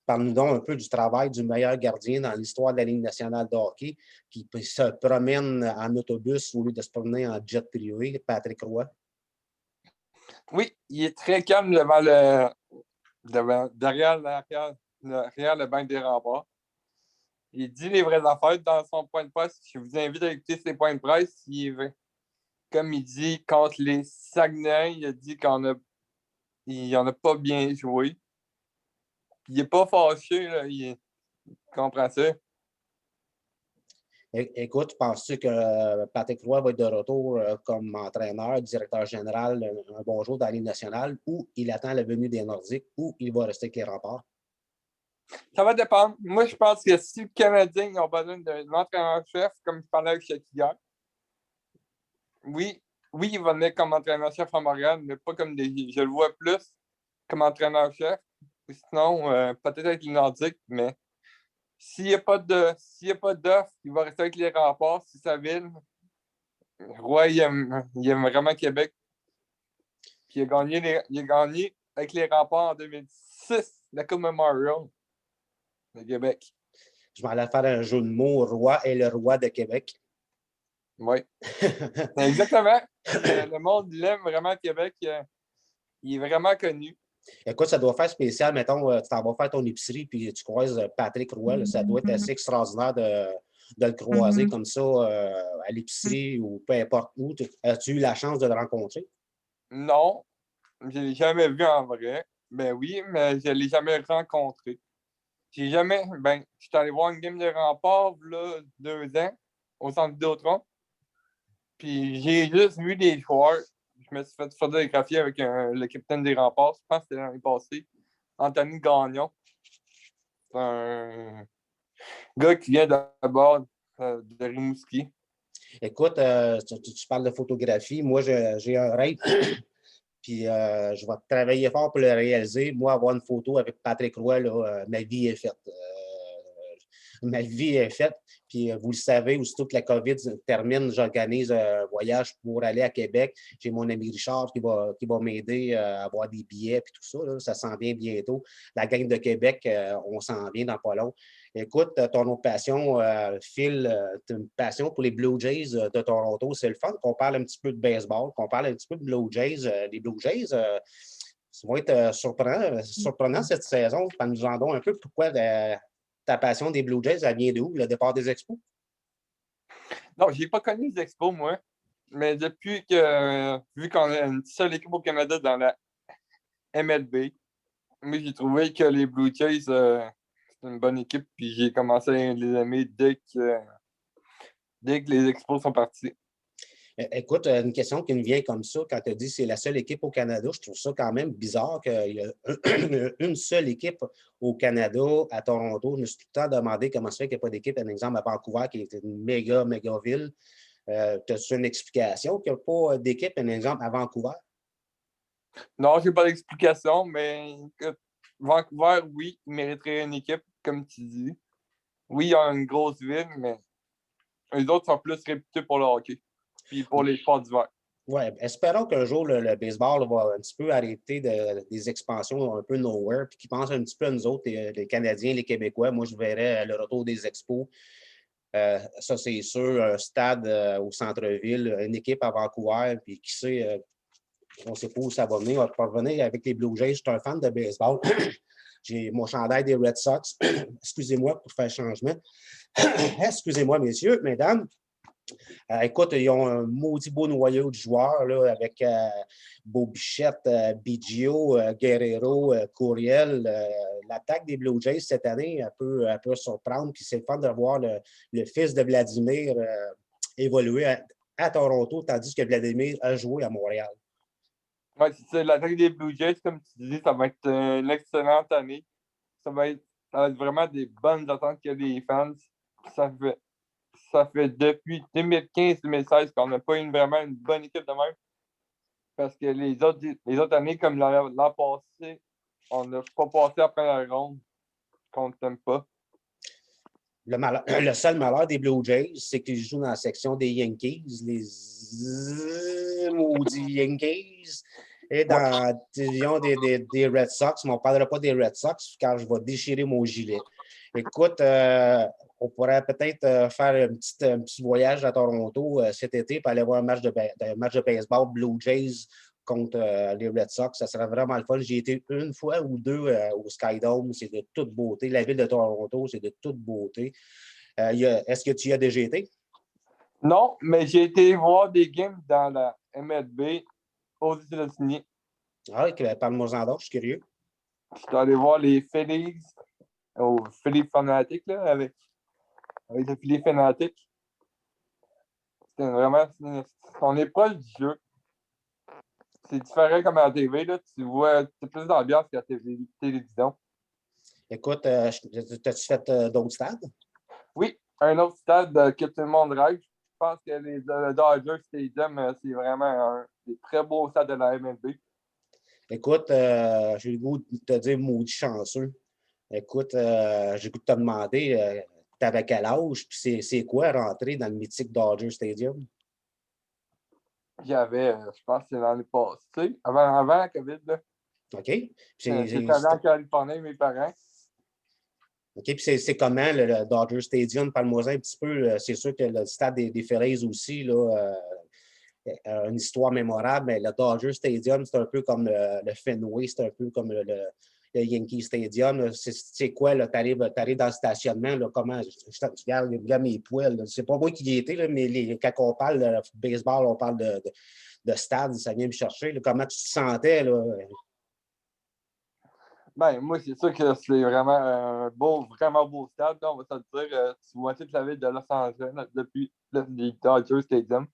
Parle-nous donc un peu du travail du meilleur gardien dans l'histoire de la Ligue nationale de hockey qui se promène en autobus au lieu de se promener en jet privé, Patrick Roy. Oui, il est très calme derrière le banc des remparts. Il dit les vraies affaires dans son point de presse. Je vous invite à écouter ses points de presse. Comme il dit, contre les Saguenay, il a dit il n'en a pas bien joué. Il n'est pas fâché, là, il comprend ça. Écoute, penses-tu que Patrick Roy va être de retour comme entraîneur, directeur général un bon jour dans la Ligue nationale, ou il attend la venue des Nordiques, ou il va rester avec les remparts? Ça va dépendre. Moi, je pense que si le Canadien a besoin d'un entraîneur-chef, comme je parlais avec Chuck hier, oui, il va venir comme entraîneur-chef à Montréal, mais pas comme je le vois plus comme entraîneur-chef. Sinon, peut-être avec les Nordiques, mais s'il n'y a pas d'offre, il va rester avec les remparts, c'est sa ville. Roy, il aime vraiment Québec. Puis il a gagné avec les remparts en 2006, la Coupe Memorial de Québec. Je vais aller faire un jeu de mots. Roy est le roi de Québec. Oui. Exactement. Le monde l'aime vraiment, Québec. Il est vraiment connu. Écoute, ça doit faire spécial. Mettons, tu t'en vas faire ton épicerie puis tu croises Patrick Roy. Là, ça doit être assez extraordinaire de le croiser comme ça à l'épicerie ou peu importe où. As-tu eu la chance de le rencontrer? Non, je ne l'ai jamais vu en vrai. Ben oui, mais je ne l'ai jamais rencontré. J'ai jamais. Ben, je suis allé voir une game de Rempart, là, 2 ans, au centre Vidéotron. Puis j'ai juste vu des joueurs. Je me suis fait photographier avec le capitaine des Remparts. Je pense que c'était l'année passée. Anthony Gagnon. C'est un gars qui vient d'abord de Rimouski. Écoute, tu parles de photographie. Moi, j'ai un rêve. Puis je vais travailler fort pour le réaliser. Moi, avoir une photo avec Patrick Roy, là, ma vie est faite. Ma vie est faite. Puis vous le savez, aussitôt que la COVID termine, j'organise un voyage pour aller à Québec. J'ai mon ami Richard qui va m'aider à avoir des billets et tout ça. Là. Ça s'en vient bientôt. La gang de Québec, on s'en vient dans pas long. Écoute, ton autre passion, Phil, tu as une passion pour les Blue Jays de Toronto. C'est le fun qu'on parle un petit peu de baseball, qu'on parle un petit peu de Blue Jays. Les Blue Jays, ça va être surprenant cette saison. Nous en donne un peu pourquoi ta passion des Blue Jays, elle vient d'où, le départ des Expos? Non, je n'ai pas connu les Expos, moi. Mais depuis que, vu qu'on a une seule équipe au Canada dans la MLB, moi, j'ai trouvé que les Blue Jays, c'est une bonne équipe. Puis j'ai commencé à les aimer dès que les Expos sont partis. Écoute, une question qui me vient comme ça, quand tu as dit que c'est la seule équipe au Canada, je trouve ça quand même bizarre qu'il y a une seule équipe au Canada, à Toronto. Je me suis tout le temps demandé comment ça fait qu'il n'y a pas d'équipe, par exemple, à Vancouver, qui est une méga ville. As-tu une explication qu'il n'y a pas d'équipe, par exemple, à Vancouver? Non, je n'ai pas d'explication, mais Vancouver, oui, il mériterait une équipe, comme tu dis. Oui, il y a une grosse ville, mais les autres sont plus réputés pour le hockey puis pour les sports d'hiver. Oui, espérons qu'un jour, le baseball va un petit peu arrêter des expansions un peu nowhere, puis qu'ils pensent un petit peu à nous autres, les Canadiens, les Québécois. Moi, je verrais le retour des Expos. Ça, c'est sûr, un stade au centre-ville, une équipe à Vancouver, puis qui sait, on ne sait pas où ça va venir. On va revenir avec les Blue Jays. Je suis un fan de baseball. J'ai mon chandail des Red Sox. Excusez-moi pour faire changement. Excusez-moi, messieurs, mesdames. Écoute, ils ont un maudit beau noyau de joueurs là, avec Beaubichette, Biggio, Guerrero, Courriel. L'attaque des Blue Jays cette année un peu surprendre. Puis c'est le fun de voir le fils de Vladimir évoluer à Toronto, tandis que Vladimir a joué à Montréal. Oui, c'est l'attaque des Blue Jays, comme tu dis, ça va être une excellente année. Ça va être vraiment des bonnes attentes que les fans. Ça fait depuis 2015-2016 qu'on n'a pas eu vraiment une bonne équipe de même. Parce que les autres années, comme l'an passé, on n'a pas passé après la ronde qu'on ne t'aime pas. Le seul malheur des Blue Jays, c'est qu'ils jouent dans la section des Yankees, les maudits Yankees, et dans la division des Red Sox. Mais on ne parlera pas des Red Sox car je vais déchirer mon gilet. Écoute, on pourrait peut-être faire un petit voyage à Toronto cet été pour aller voir un match de baseball Blue Jays contre les Red Sox. Ça serait vraiment le fun. J'ai été une fois ou deux au Skydome. C'est de toute beauté. La ville de Toronto, c'est de toute beauté. Est-ce que tu y as déjà été? Non, mais j'ai été voir des games dans la MLB aux États-Unis. Ah oui, parle-moi-en d'autres, je suis curieux. Je suis allé voir les Phillies au Phillies Fanatic, là, avec le Phillies Fanatic. C'était vraiment. On est proche du jeu. C'est différent comme à la TV, là. Tu vois, c'est plus d'ambiance qu'à la télévision. Écoute, as-tu fait d'autres stades? Oui, un autre stade que tout le monde rêve. Je pense que le Dodger Stadium, c'est vraiment un des très beaux stades de la MLB. Écoute, j'ai le goût de te dire maudit chanceux. Écoute, j'ai le goût de te demander, t'avais quel âge? Puis c'est quoi rentrer dans le mythique Dodger Stadium? J'avais, je pense que c'est l'année passée, avant la COVID. Là. OK? J'étais allé en Californie avec mes parents. OK, puis c'est comment le Dodger Stadium? Parle-moi un petit peu. C'est sûr que le stade des Phillies aussi, là, une histoire mémorable, mais le Dodger Stadium, c'est un peu comme le Fenway, c'est un peu comme le Yankee Stadium. C'est quoi, tu arrives dans le stationnement, là, comment, je regarde mes poils. C'est pas moi qui y étais, là, mais quand on parle de baseball, on parle de stade, ça vient me chercher. Là, comment tu te sentais? Là? Ben, moi, c'est sûr que c'est vraiment un vraiment beau stade, là, on va se le dire. Tu vois toute la ville de Los Angeles depuis le Dodger Stadium.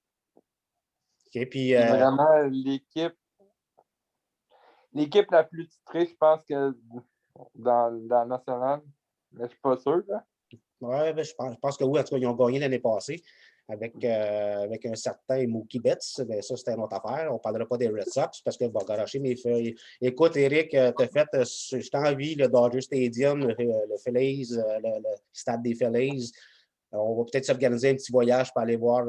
Okay, puis, vraiment, l'équipe la plus titrée, je pense que dans la nationale, mais je suis pas sûr. Oui, ben, je pense que oui. En tout cas, ils ont gagné l'année passée avec un certain Mookie Betts. Ben, ça, c'était une autre affaire. On ne parlera pas des Red Sox parce que va garocher mes feuilles. Écoute, Eric, tu as fait, je t'envie, le Dodger Stadium, le Phillies, le stade des Phillies. On va peut-être s'organiser un petit voyage pour aller voir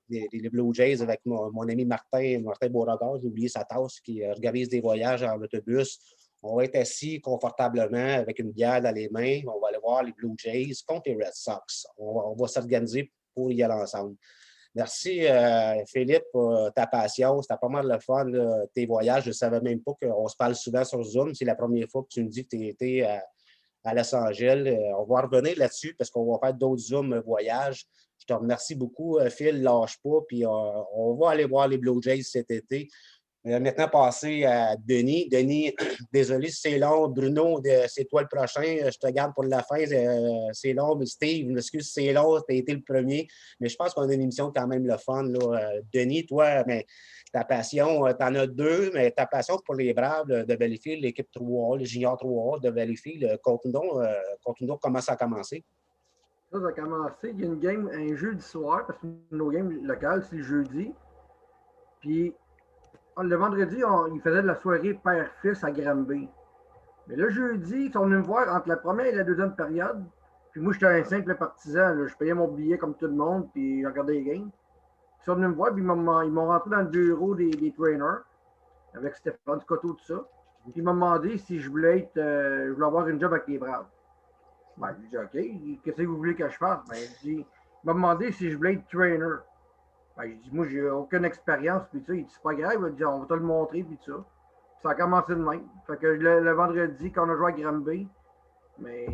les Blue Jays avec mon ami Martin Beauregard, j'ai oublié sa tasse, qui organise des voyages en autobus. On va être assis confortablement avec une bière dans les mains. On va aller voir les Blue Jays contre les Red Sox. On va s'organiser pour y aller ensemble. Merci, Philippe, pour ta patience. C'était pas mal le fun, là, tes voyages. Je ne savais même pas qu'on se parle souvent sur Zoom. C'est la première fois que tu me dis que tu étais à Los Angeles. On va revenir là-dessus parce qu'on va faire d'autres Zoom voyages. Je te remercie beaucoup, Phil. Lâche pas. Puis on va aller voir les Blue Jays cet été. Maintenant, passer à Denis. Denis, désolé si c'est long. Bruno, c'est toi le prochain. Je te garde pour la fin. C'est long, mais Steve, je m'excuse si c'est long. Tu as été le premier. Mais je pense qu'on a une émission quand même le fun. Là. Denis, toi, mais ta passion, tu en as deux, mais ta passion pour les Braves de Valleyfield, l'équipe 3A, le junior 3A de Valleyfield, conte-nous comment ça a commencé. Ça a commencé. Il y a une game un jeudi soir, parce que nos games locales, c'est le jeudi. Puis le vendredi, il faisait de la soirée père-fils à Granby. Mais le jeudi, ils sont venus me voir entre la première et la deuxième période. Puis moi, j'étais un simple partisan. Là. Je payais mon billet comme tout le monde, puis je regardais les games. Ils sont venus me voir, puis ils m'ont rentré dans le bureau des trainers, avec Stéphane Scotto, tout ça. Puis ils m'ont demandé si je voulais avoir une job avec les Braves. Ben, j'ai dit, OK, qu'est-ce que vous voulez que je fasse? Ben, il m'a demandé si je voulais être trainer. Ben, j'ai dit, moi, j'ai aucune expérience, puis ça, il dit, c'est pas grave, il dit, on va te le montrer, puis ça. Puis ça a commencé de même. Fait que le vendredi, quand on a joué à Granby, mais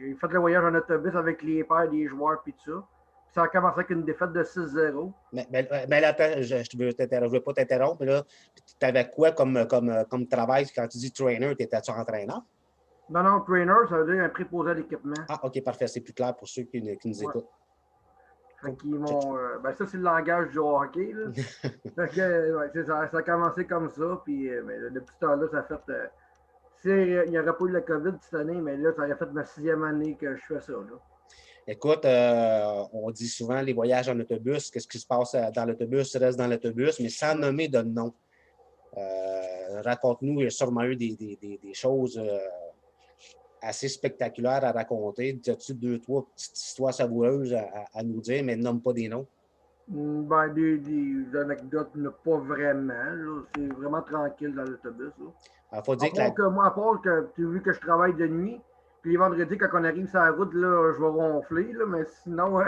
j'ai fait le voyage en autobus avec les pères des joueurs, puis ça. Puis ça a commencé avec une défaite de 6-0. Mais là, attends, je ne veux pas t'interrompre, mais là, tu avais quoi comme travail quand tu dis trainer? T'étais-tu entraîneur? Non, trainer, ça veut dire un préposé à l'équipement. Ah, OK, parfait. C'est plus clair pour ceux qui nous écoutent. Fait qu'ils m'ont. Ça, c'est le langage du hockey. Là. Fait que, ça a commencé comme ça. Puis depuis ce temps-là, ça a fait. Il n'y aurait pas eu la COVID cette année, mais là, ça aurait fait ma 6e année que je fais ça. Là. Écoute, on dit souvent les voyages en autobus. Qu'est-ce qui se passe dans l'autobus reste dans l'autobus, mais sans nommer de nom. Raconte-nous, il y a sûrement eu des choses assez spectaculaires à raconter. As-tu 2-3 petites histoires savoureuses à nous dire, mais nomme pas des noms? Ben, des anecdotes, pas vraiment. Là. C'est vraiment tranquille dans l'autobus. Il faut dire que moi, à part que tu as vu que je travaille de nuit, puis les vendredis, quand on arrive sur la route, là, je vais ronfler, là, mais sinon,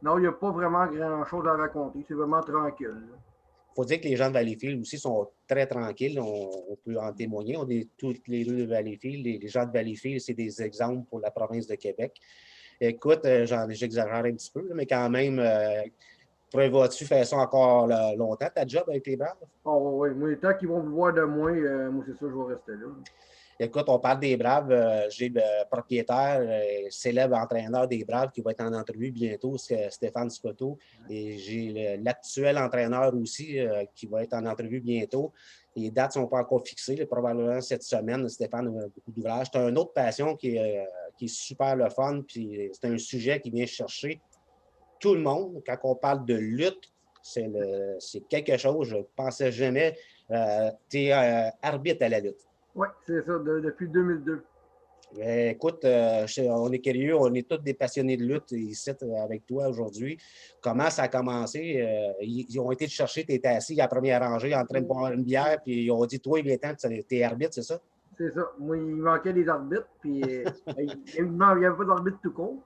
non, il n'y a pas vraiment grand-chose à raconter. C'est vraiment tranquille. Il faut dire que les gens de Valleyfield aussi sont très tranquilles. On peut en témoigner. On est tous les deux de Valleyfield. Les gens de Valleyfield, c'est des exemples pour la province de Québec. Écoute, j'exagère un petit peu, mais quand même, prévois-tu faire ça encore longtemps, ta job avec les Braves? Oh, oui, moi, tant qu'ils vont me voir de moi, moi, c'est sûr, je vais rester là. Écoute, on parle des Braves. J'ai le propriétaire, célèbre entraîneur des Braves qui va être en entrevue bientôt, c'est Stéphane Scotto. Et j'ai l'actuel entraîneur aussi qui va être en entrevue bientôt. Les dates ne sont pas encore fixées. Probablement cette semaine, Stéphane a beaucoup d'ouvrages. C'est une autre passion qui est super le fun. Puis c'est un sujet qui vient chercher tout le monde. Quand on parle de lutte, c'est quelque chose, je ne pensais jamais. Tu es arbitre à la lutte. Oui, c'est ça, depuis 2002. Écoute, on est curieux, on est tous des passionnés de lutte ici avec toi aujourd'hui. Comment ça a commencé? Ils ont été te chercher, tu étais assis à la première rangée en train de boire une bière, puis ils ont dit, toi, il est temps, tu es arbitre, c'est ça? C'est ça. Moi, il manquait des arbitres, puis il n'y avait pas d'arbitre tout court.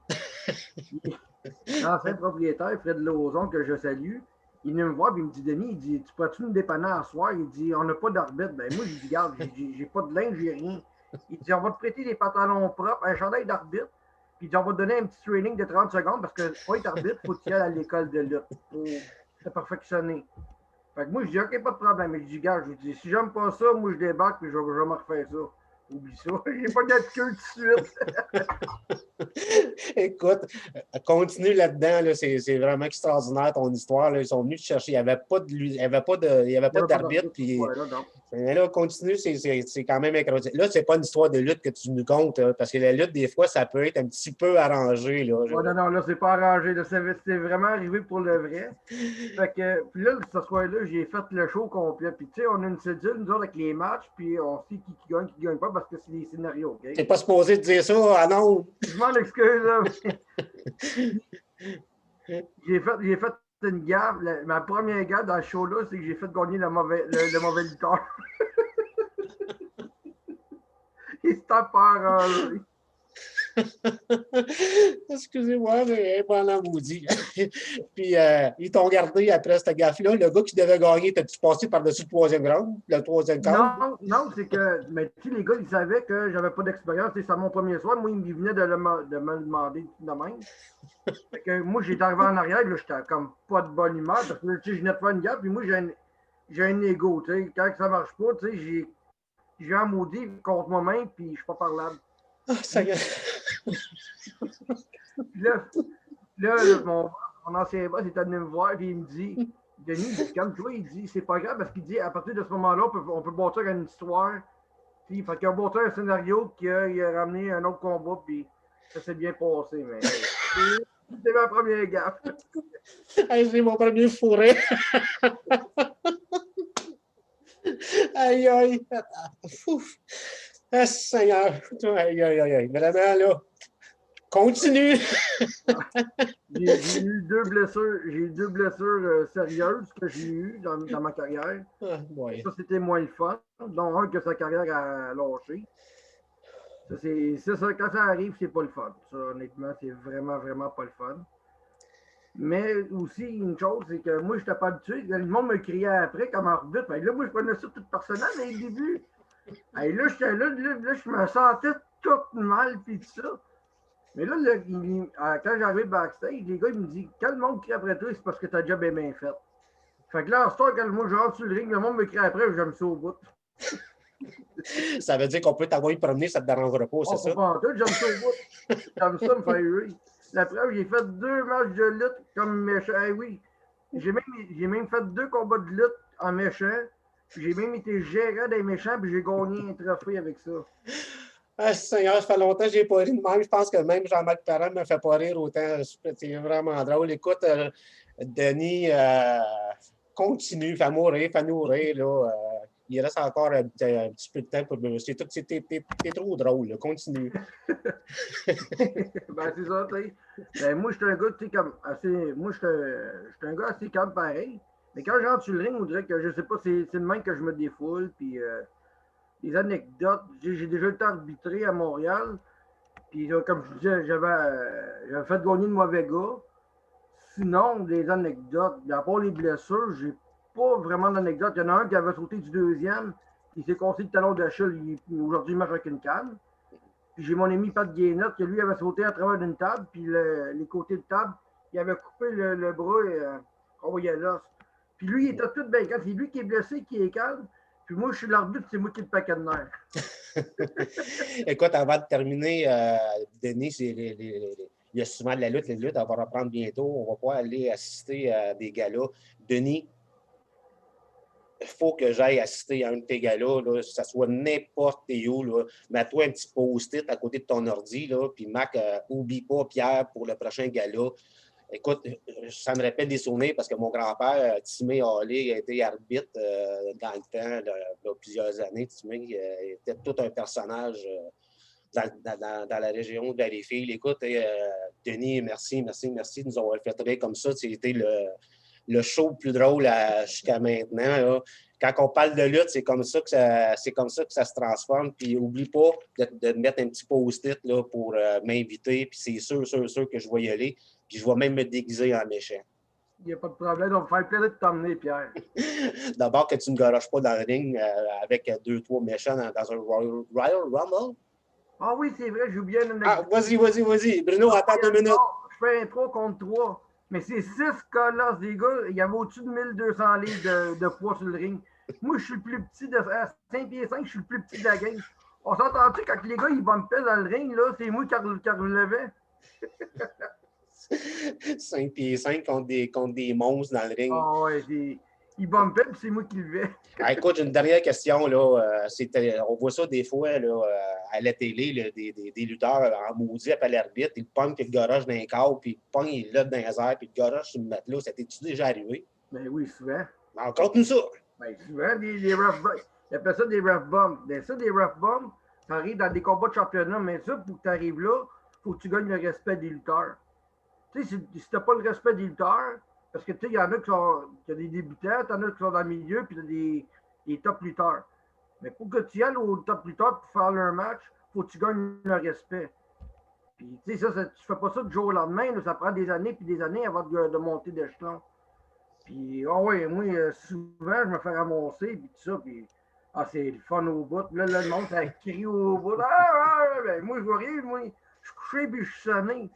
L'ancien propriétaire, Fred Lauzon, que je salue, il vient me voir et il me dit, Denis, il dit, tu pourrais-tu nous dépanner à soir? Il dit, on n'a pas d'arbitre. Ben moi, je dis, regarde, j'ai pas de linge, j'ai rien. Il dit, on va te prêter des pantalons propres, un chandail d'arbitre. Puis il dit, on va te donner un petit training de 30 secondes parce que pour être arbitre, il faut que tu ailles à l'école de lutte pour se perfectionner. Fait que moi, je dis, OK, pas de problème. Mais je dis, gars, je dis, si j'aime pas ça, moi, je débarque et je vais me refaire ça. Oublie ça. J'ai pas d'attitude tout de suite. Écoute, continue là-dedans. Là, c'est vraiment extraordinaire ton histoire. Là. Ils sont venus te chercher. Il n'y avait pas d'arbitre. Puis... Mais là, continue, c'est quand même incroyable. Là, c'est pas une histoire de lutte que tu nous comptes, hein, parce que la lutte, des fois, ça peut être un petit peu arrangé. Là, non, là, c'est pas arrangé. C'est vraiment arrivé pour le vrai. Fait que, puis là, ce soir-là, j'ai fait le show complet. Puis, tu sais, on a une cédule, nous autres, avec les matchs, puis on sait qui gagne pas parce que c'est des scénarios. Okay? T'es pas supposé te dire ça, ah non? Je m'en excuse, là. J'ai fait une gaffe. Ma première gaffe dans le show-là, c'est que j'ai fait gagner le mauvais lutteur. Il s'est pas Excusez-moi, mais pendant maudit. Puis, ils t'ont gardé après cette gaffe-là. Le gars qui devait gagner, t'as-tu passé par-dessus le troisième round? Non, c'est que, mais tu sais, les gars, ils savaient que j'avais pas d'expérience. C'est mon premier soir. Moi, ils venaient de me demander de même. Fait que moi, j'étais arrivé en arrière, là, j'étais comme pas de bonne humeur parce que, tu sais, je venais de faire une gaffe. Puis moi, j'ai un ego, tu sais. Quand ça marche pas, tu sais, j'ai un maudit contre moi-même, puis je suis pas parlable. Ah, ça y est. Là, mon ancien boss est venu me voir et il me dit, Denis, calme-toi, il dit, c'est pas grave parce qu'il dit, à partir de ce moment-là, on peut bâtir une histoire. Puis, fait qu'il a bâti un scénario qui a ramené un autre combat, puis ça s'est bien passé. Mais c'était ma première gaffe. C'est mon premier fourré. Aïe, aïe. Ouf. Ah, Seigneur. Aïe, aïe, aïe. Vraiment, là. Continue. J'ai eu deux blessures sérieuses que j'ai eues dans ma carrière. Ah, ouais. Ça, c'était moins le fun. Dont un que sa carrière a lâché. Ça, quand ça arrive, c'est pas le fun. Ça, honnêtement, c'est vraiment, vraiment pas le fun. Mais aussi, une chose, c'est que moi, je n'étais pas habitué. Le monde me criait après comme arbitre. Là, moi, je connaissais ça tout personnel, mais au début. Là, je me sentais tout mal, puis tout ça. Mais là, quand j'arrive backstage, les gars, ils me disent, quand le monde crie après toi, c'est parce que ta job est bien faite. Fait que là, en ce temps, quand moi, je rentre sur le ring, le monde me crie après, j'aime ça au bout. Ça veut dire qu'on peut t'envoyer promener, ça ne te dérangera pas, c'est ça? J'aime ça au bout. J'aime ça me faire rire. La preuve, j'ai fait 2 matchs de lutte comme méchant. Oui, j'ai même fait 2 combats de lutte en méchant. J'ai même été gérant des méchants, puis j'ai gagné un trophée avec ça. Ah, Seigneur, ça fait longtemps que je n'ai pas ri de même. Je pense que même Jean-Marc Parent ne me fait pas rire autant. C'est vraiment drôle. Écoute, Denis, continue, fais-nous rire. Là, il reste encore un petit peu de temps pour me. T'es trop drôle, là. Continue. Ben, c'est ça, tu sais. Moi, je suis un gars, tu sais, comme assez. Moi, je suis un gars assez calme pareil. Mais quand j'entre sur le ring, on dirait que je sais pas, c'est de même que je me défoule. Puis des anecdotes. J'ai déjà été arbitré à Montréal. Puis comme je disais, j'avais fait gagner de mauvais gars. Sinon, des anecdotes, à part les blessures, j'ai pas vraiment d'anecdotes. Il y en a un qui avait sauté du deuxième. Il s'est cassé le talon d'Achille. Aujourd'hui, il marche avec une canne. Puis j'ai mon ami Pat Guénette qui, lui, avait sauté à travers d'une table. Puis les côtés de table, il avait coupé le bras et on voyait l'os. Puis lui, il était tout bien calme. C'est lui qui est blessé, qui est calme. Puis moi, je suis l'arbitre, c'est moi qui ai le paquet de nerfs. Écoute, avant de terminer, Denis, il y a souvent de la lutte. Les luttes, on va reprendre bientôt. On va pas aller assister à des galas. Denis, il faut que j'aille assister à un de tes galas, là, que ce soit n'importe où. Là. Mets-toi un petit post-it à côté de ton ordi. Là, puis Mac, oublie pas Pierre pour le prochain gala. Écoute, ça me rappelle des souvenirs parce que mon grand-père, Timé Hallé, a été arbitre dans le temps, il y a plusieurs années. Timé était tout un personnage dans la région de Valleyfield. Écoute, Denis, merci de nous avoir fait travailler comme ça. C'était le show le plus drôle jusqu'à maintenant. Là. Quand on parle de lutte, c'est comme ça que ça se transforme. Puis n'oublie pas de mettre un petit post-it là, pour m'inviter. Puis c'est sûr que je vais y aller. Puis je vais même me déguiser en méchant. Il n'y a pas de problème. On va me faire plaisir de t'emmener, Pierre. D'abord, que tu ne garoches pas dans le ring avec 2-3 méchants dans un Royal Rumble. Ah oui, c'est vrai, j'ai oublié une Ah, vas-y. Bruno, attends 2 minutes. Je fais un 3 contre 3. Mais c'est 6 colosses, des gars. Il y avait au-dessus de 1200 livres de poids sur le ring. Moi, je suis le plus petit de 5 pieds 5, je suis le plus petit de la gang. On s'entend-tu quand les gars ils bumpaient dans le ring, là, c'est moi qui relevais. 5 pieds 5 contre des monstres dans le ring. Ah ouais, ils bumpaient, puis c'est moi qui levais. Ah, écoute, j'ai une dernière question. Là. On voit ça des fois là, à la télé, là, des lutteurs en maudit après l'arbitre. Ils pognent, puis le garoche dans les câbles, puis ils pognent, ils lèvent dans les airs, puis le garoche sur le matelas. Ça t'es-tu déjà arrivé? Ben oui, souvent. Alors, conte-nous ça. Ben souvent, les rough bumps. Ils appellent ça des rough bumps. Ben ça, des rough bumps, ça arrive dans des combats de championnat, mais ça, pour que tu arrives là, il faut que tu gagnes le respect des lutteurs. Tu sais, si tu n'as pas le respect des lutteurs, parce que tu sais, il y en a qui sont des débutants, tu en as qui sont dans le milieu, puis tu as des top lutteurs. Mais pour que tu ailles au top lutteurs pour faire leur match, il faut que tu gagnes le respect. Puis tu sais, ça, tu fais pas ça du jour au lendemain, là, ça prend des années puis des années avant de monter d'échelon. Puis, ouais, moi, souvent, je me fais ramasser, puis tout ça, puis c'est le fun au bout. Là, le monde, ça crie au bout. Ben, moi, je vois rien, moi, je suis couché, puis je suis sonné.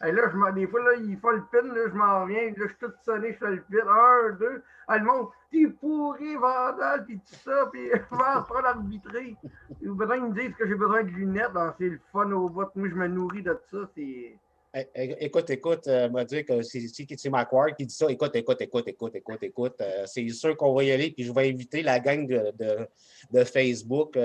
Et là, des fois, là, il fait le pin, là, je m'en reviens, là, je suis tout sonné, je fais le pin. 1, 2. Le monde, t'es pourri, vandale, puis tout ça, puis va se prendre arbitrer. Ou besoin, ils me disent que j'ai besoin de lunettes, c'est le fun au bout. Moi, je me nourris de ça, c'est. Écoute, m'a dit que c'est McQuarrie qui dit ça. Écoute. C'est sûr qu'on va y aller, puis je vais inviter la gang de Facebook,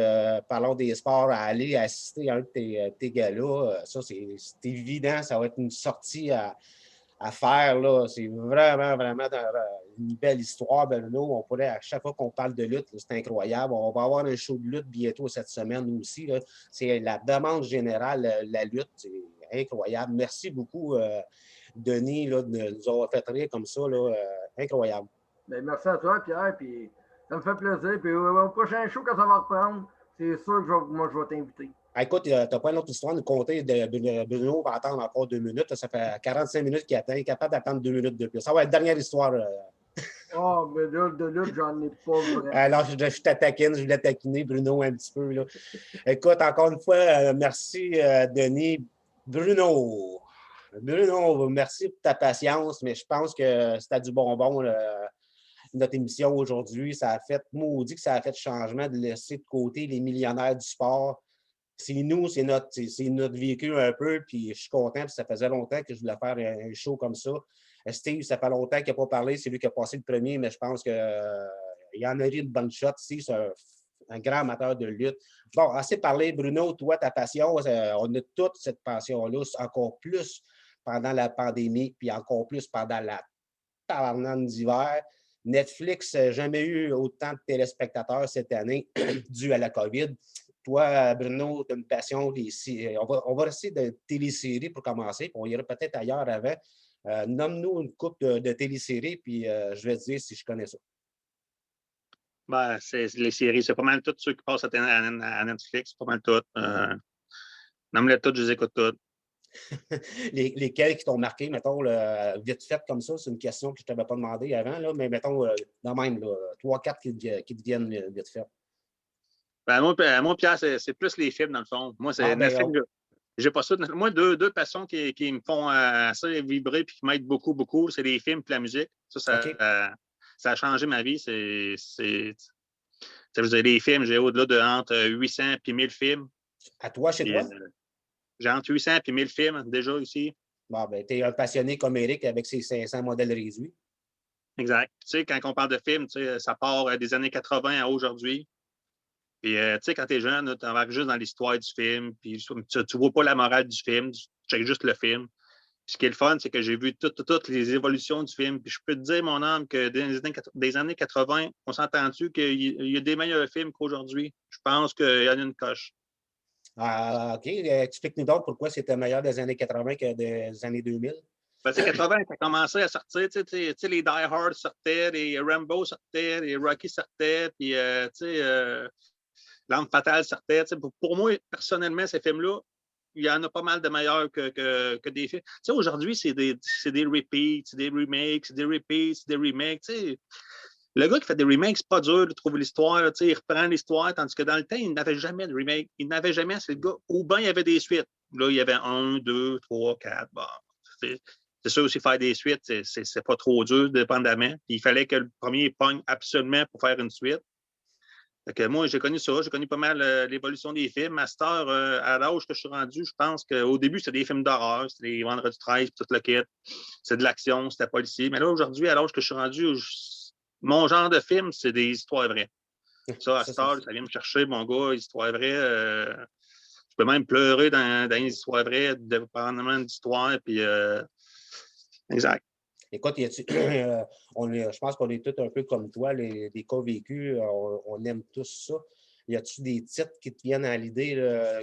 parlons des sports, à aller assister à un de tes galas. Ça, c'est évident, ça va être une sortie à faire. Là. C'est vraiment une belle histoire, Bruno. On pourrait, à chaque fois qu'on parle de lutte, c'est incroyable. On va avoir un show de lutte bientôt cette semaine aussi. C'est la demande générale, la lutte. C'est incroyable. Merci beaucoup, Denis, là, de nous avoir fait rire comme ça. Là, incroyable. Bien, merci à toi, Pierre. Puis ça me fait plaisir. Puis au prochain show, quand ça va reprendre, c'est sûr que je vais t'inviter. Écoute, tu n'as pas une autre histoire de compter. Bruno va attendre encore 2 minutes. Ça fait 45 minutes qu'il attend. Il est capable d'attendre 2 minutes de plus. Ça va être la dernière histoire. Mais de là, j'en ai pas vraiment. Alors, je t'attaquine, je voulais taquiner Bruno un petit peu. Là. Écoute, encore une fois, merci, Denis. Bruno, merci pour ta patience, mais je pense que c'était du bonbon, notre émission aujourd'hui. Ça a fait, maudit que ça a fait changement de laisser de côté les millionnaires du sport. C'est nous, c'est notre vécu un peu, puis je suis content, puis ça faisait longtemps que je voulais faire un show comme ça. Steve, ça fait longtemps qu'il n'a pas parlé, c'est lui qui a passé le premier, mais je pense qu'il y en a eu une bonne shot. Steve, c'est un grand amateur de lutte. Bon, assez parlé, Bruno, toi, ta passion, on a toute cette passion-là, encore plus pendant la pandémie, puis encore plus pendant la tabarnane d'hiver. Netflix n'a jamais eu autant de téléspectateurs cette année dû à la COVID. Toi, Bruno, tu as une passion. On va rester de téléséries pour commencer, puis on ira peut-être ailleurs avant. Nomme-nous une coupe de téléséries, puis je vais te dire si je connais ça. Ben, les séries, c'est pas mal toutes ceux qui passent à Netflix, pas mal toutes. Nomme-les toutes, je les écoute toutes. Lesquels qui t'ont marqué, mettons, vite fait comme ça, c'est une question que je ne t'avais pas demandé avant, là, mais mettons, de même, 3-4 qui te viennent vite fait. Ben, moi, Pierre, c'est plus les films, dans le fond. Moi, c'est Netflix. J'ai pas ça. Moi, deux passions qui me font assez vibrer et qui m'aident beaucoup, beaucoup, c'est les films et la musique. Ça a changé ma vie. Ça veut dire, les films, j'ai au-delà de entre 800 et 1000 films. À toi, chez toi? J'ai entre 800 et 1000 films déjà ici. Bon, ben, tu es un passionné comme Eric avec ses 500 modèles réduits. Exact. Tu sais, quand on parle de films, ça part des années 80 à aujourd'hui. Puis, tu sais, quand tu es jeune, tu embarques juste dans l'histoire du film, puis tu vois pas la morale du film, tu checkes juste le film. Puis, ce qui est le fun, c'est que j'ai vu toutes les évolutions du film. Puis, je peux te dire, mon âme, que des années 80, on s'entend-tu qu'il y a des meilleurs films qu'aujourd'hui? Je pense qu'il y en a une coche. Ah, OK. Explique-nous donc pourquoi c'était meilleur des années 80 que des années 2000. Ben, c'est 80, ça commençait à sortir, tu sais, les Die Hard sortaient, les Rambo sortaient, les Rocky sortaient, puis, tu sais, L'Arme fatale sortait. Pour moi, personnellement, ces films-là, il y en a pas mal de meilleurs que des films. Tu sais, aujourd'hui, c'est des repeats, c'est des remakes, c'est des repeats, c'est des remakes. Tu sais, le gars qui fait des remakes, c'est pas dur de trouver l'histoire. Tu sais, il reprend l'histoire, tandis que dans le temps, il n'avait jamais de remake. Il n'avait jamais assez de gars. Ou bien il y avait des suites. Là, il y avait 1, 2, 3, 4. Bon, c'est sûr aussi faire des suites, c'est pas trop dur, dépendamment. Puis il fallait que le premier pogne absolument pour faire une suite. Fait que moi, j'ai connu ça, j'ai connu pas mal l'évolution des films. À cette heure, à l'âge que je suis rendu, je pense qu'au début, c'était des films d'horreur, c'était les Vendredi 13, tout le kit. C'était de l'action, c'était policier. Mais là, aujourd'hui, à l'âge que je suis rendu, mon genre de film, c'est des histoires vraies. Ça, à cette heure, ça vient me chercher, mon gars, histoires vraies. Je peux même pleurer dans les histoires vraies, dépendamment de l'histoire. Puis, exact. Écoute, je pense qu'on est tous un peu comme toi, les cas vécus, on aime tous ça. Y a-tu des titres qui te viennent à l'idée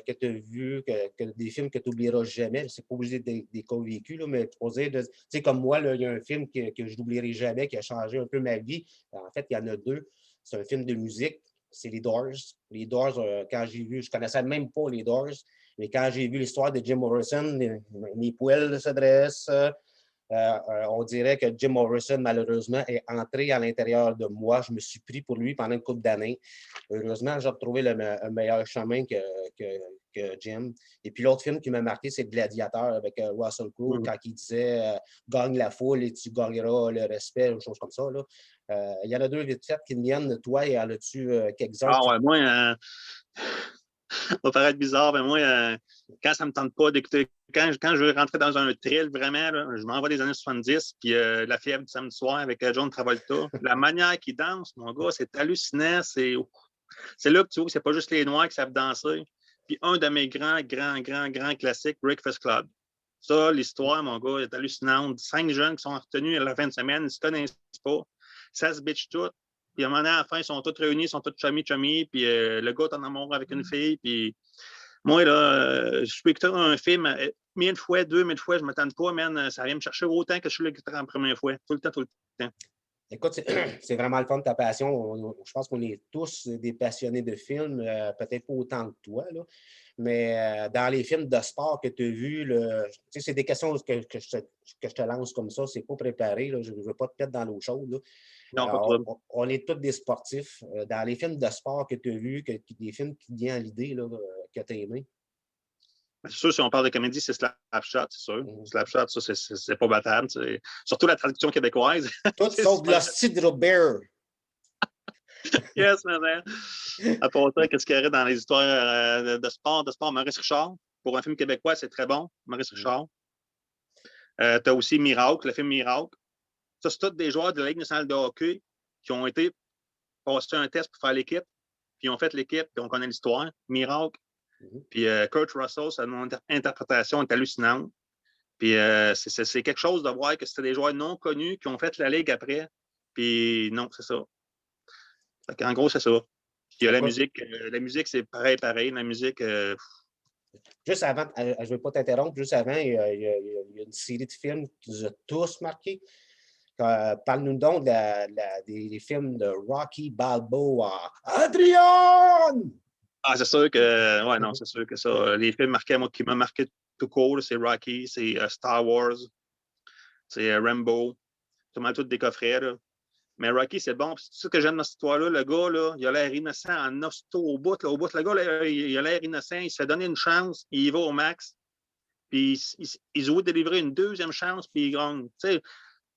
que tu as vus, des films que tu n'oublieras jamais? C'est pas obligé des cas vécus, là, mais tu sais, comme moi, il y a un film que je n'oublierai jamais, qui a changé un peu ma vie. En fait, il y en a deux. C'est un film de musique, c'est les Doors. Les Doors, quand j'ai vu, je ne connaissais même pas les Doors, mais quand j'ai vu l'histoire de Jim Morrison, mes poils se dressent. On dirait que Jim Morrison, malheureusement, est entré à l'intérieur de moi. Je me suis pris pour lui pendant une couple d'années. Heureusement, j'ai retrouvé un meilleur chemin que Jim. Et puis l'autre film qui m'a marqué, c'est Gladiateur avec Russell Crowe, quand il disait gagne la foule et tu gagneras le respect, ou choses comme ça. Là. Il y en a deux vite fait qui me viennent. Toi, y en a-tu quelques-uns? Ah ouais, moi, ça va paraître bizarre, mais moi, quand ça ne me tente pas d'écouter, quand je veux rentrer dans un thrill, vraiment, là, je m'en vais des années 70, puis La fièvre du samedi soir avec John Travolta. La manière qu'il danse, mon gars, c'est hallucinant. C'est là que tu vois que c'est pas juste les Noirs qui savent danser. Puis un de mes grands classiques, Breakfast Club. Ça, l'histoire, mon gars, est hallucinante. 5 jeunes qui sont retenus à la fin de semaine, ils ne se connaissent pas. Ça se bitch tout. Puis à un moment donné, à la fin, ils sont tous réunis, ils sont tous chummy, puis le gars est en amour avec une fille, puis moi, là, je peux écouter un film 1000 fois, 2000 fois, je ne m'attends pas, man, ça vient me chercher autant que je suis l'écouter en première fois, tout le temps. Écoute, c'est vraiment le fun de ta passion. Je pense qu'on est tous des passionnés de films, peut-être pas autant que toi, là. Mais dans les films de sport que tu as vus, c'est des questions que je te lance comme ça, c'est pas préparé, là, je ne veux pas te mettre dans l'eau chaude. Là. Non, pas trop. On est tous des sportifs. Dans les films de sport que tu as vus, des films qui te viennent à l'idée que tu as aimé. C'est sûr, si on parle de comédie, c'est Slapshot, c'est sûr. Slapshot, ça, c'est pas battable. Surtout la traduction québécoise. Tout sauf de l'hostie de Robert. Yes, madame. À part ça, qu'est-ce qu'il y aurait dans les histoires de sport? Maurice Richard. Pour un film québécois, c'est très bon. Maurice Richard. Tu as aussi Miracle, le film Miracle. Ça, c'est tous des joueurs de la Ligue nationale de hockey qui ont été passés un test pour faire l'équipe, puis ils ont fait l'équipe, puis on connaît l'histoire. Miracle. Puis Kurt Russell, sa interprétation est hallucinante. Puis c'est quelque chose de voir que c'était des joueurs non connus qui ont fait la Ligue après. Puis non, c'est ça. En gros, c'est ça. Puis il y a la musique, c'est pareil. La musique. Juste avant, je ne veux pas t'interrompre, juste avant, il y a une série de films qui nous a tous marqués. Parle-nous donc des films de Rocky Balboa. Adrian! Ah, c'est sûr que. Ouais, non, c'est sûr que ça. Les films marqués, moi, qui m'ont marqué tout court, c'est Rocky, c'est Star Wars, c'est Rambo. C'est mal tous des coffrets, là. Mais Rocky, c'est bon. C'est ce que j'aime dans cette histoire-là. Le gars, là, il a l'air innocent en hosto au bout. Là, le gars, là, il a l'air innocent. Il se fait donner une chance. Il y va au max. Puis il se voit délivrer une deuxième chance. Puis il gagne.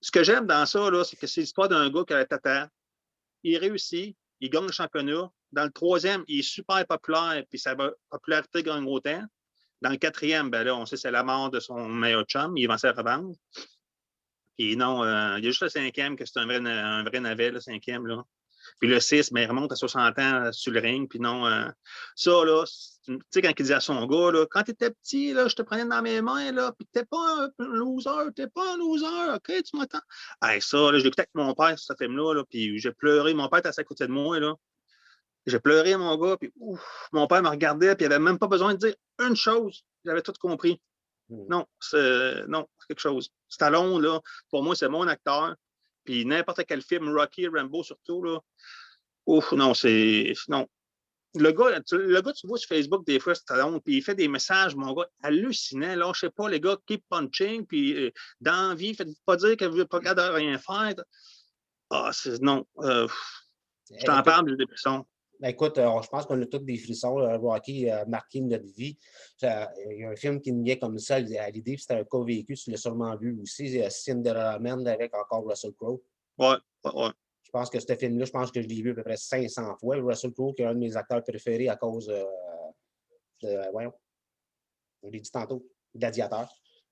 Ce que j'aime dans ça, là, c'est que c'est l'histoire d'un gars qui a la tata. Il réussit. Il gagne le championnat. Dans le troisième, il est super populaire. Puis sa popularité gagne autant. Dans le quatrième, ben là, on sait que c'est la mort de son meilleur chum. Il va se revendre. Puis non, il y a juste le cinquième que c'est un vrai navet, le cinquième. Là. Puis le 6, mais il remonte à 60 ans sur le ring. Puis non, ça, là, tu sais, quand il dit à son gars, là, quand tu étais petit, là, je te prenais dans mes mains, là, puis t'es pas un loser, OK, tu m'entends? Hey, ça, là, je l'écoutais avec mon père, ce film-là, là, puis j'ai pleuré. Mon père était à côté de moi, là. J'ai pleuré, mon gars, puis mon père me regardait, puis il n'avait même pas besoin de dire une chose. J'avais tout compris. Non, c'est quelque chose. Stallone, là, pour moi, c'est mon acteur. Puis n'importe quel film, Rocky, Rambo surtout, là. Non, c'est. Non. le gars, tu vois sur Facebook des fois, Stallone, puis il fait des messages, mon gars, hallucinant. Là, je sais pas, les gars, keep punching, puis dans la vie, faites pas dire que vous n'êtes pas capable de rien faire. Ah, non. Je t'en parle, j'ai des frissons. Ben, écoute, je pense qu'on a tous des frissons. Rocky a marqué notre vie. Il y a un film qui me vient comme ça à l'idée, puis c'était un cas vécu, tu l'as sûrement vu aussi, Cinderella Man avec encore Russell Crowe. Ouais. Je pense que ce film-là, je pense que je l'ai vu à peu près 500 fois. Russell Crowe, qui est un de mes acteurs préférés à cause voyons, je l'ai dit tantôt, Gladiateur.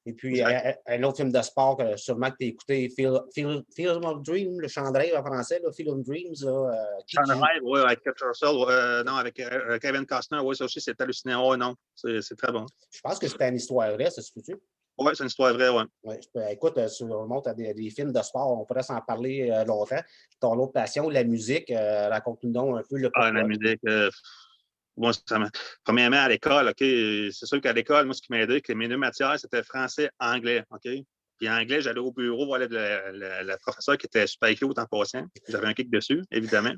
Et puis, un autre film de sport que sûrement que tu as écouté, Field of Dreams, le chant de rêve en français, là, Field of Dreams. Chant de rêve, oui, avec Kurt Russell, non, avec Kevin Costner, oui, ça aussi, c'est hallucinant. Oui, non, c'est très bon. Je pense que c'était une histoire vraie, ça se peut-tu? Oui, c'est une histoire vraie, oui. Ouais, écoute, si on remonte à des films de sport, on pourrait s'en parler longtemps. Ton autre passion, la musique, raconte-nous donc un peu le pourquoi. La musique, moi, premièrement, à l'école, OK, c'est sûr qu'à l'école, moi, ce qui m'a aidé, que mes deux matières, c'était français, anglais, OK? Puis en anglais, j'allais au bureau voir le professeur qui était super cute en passant. J'avais un kick dessus, évidemment.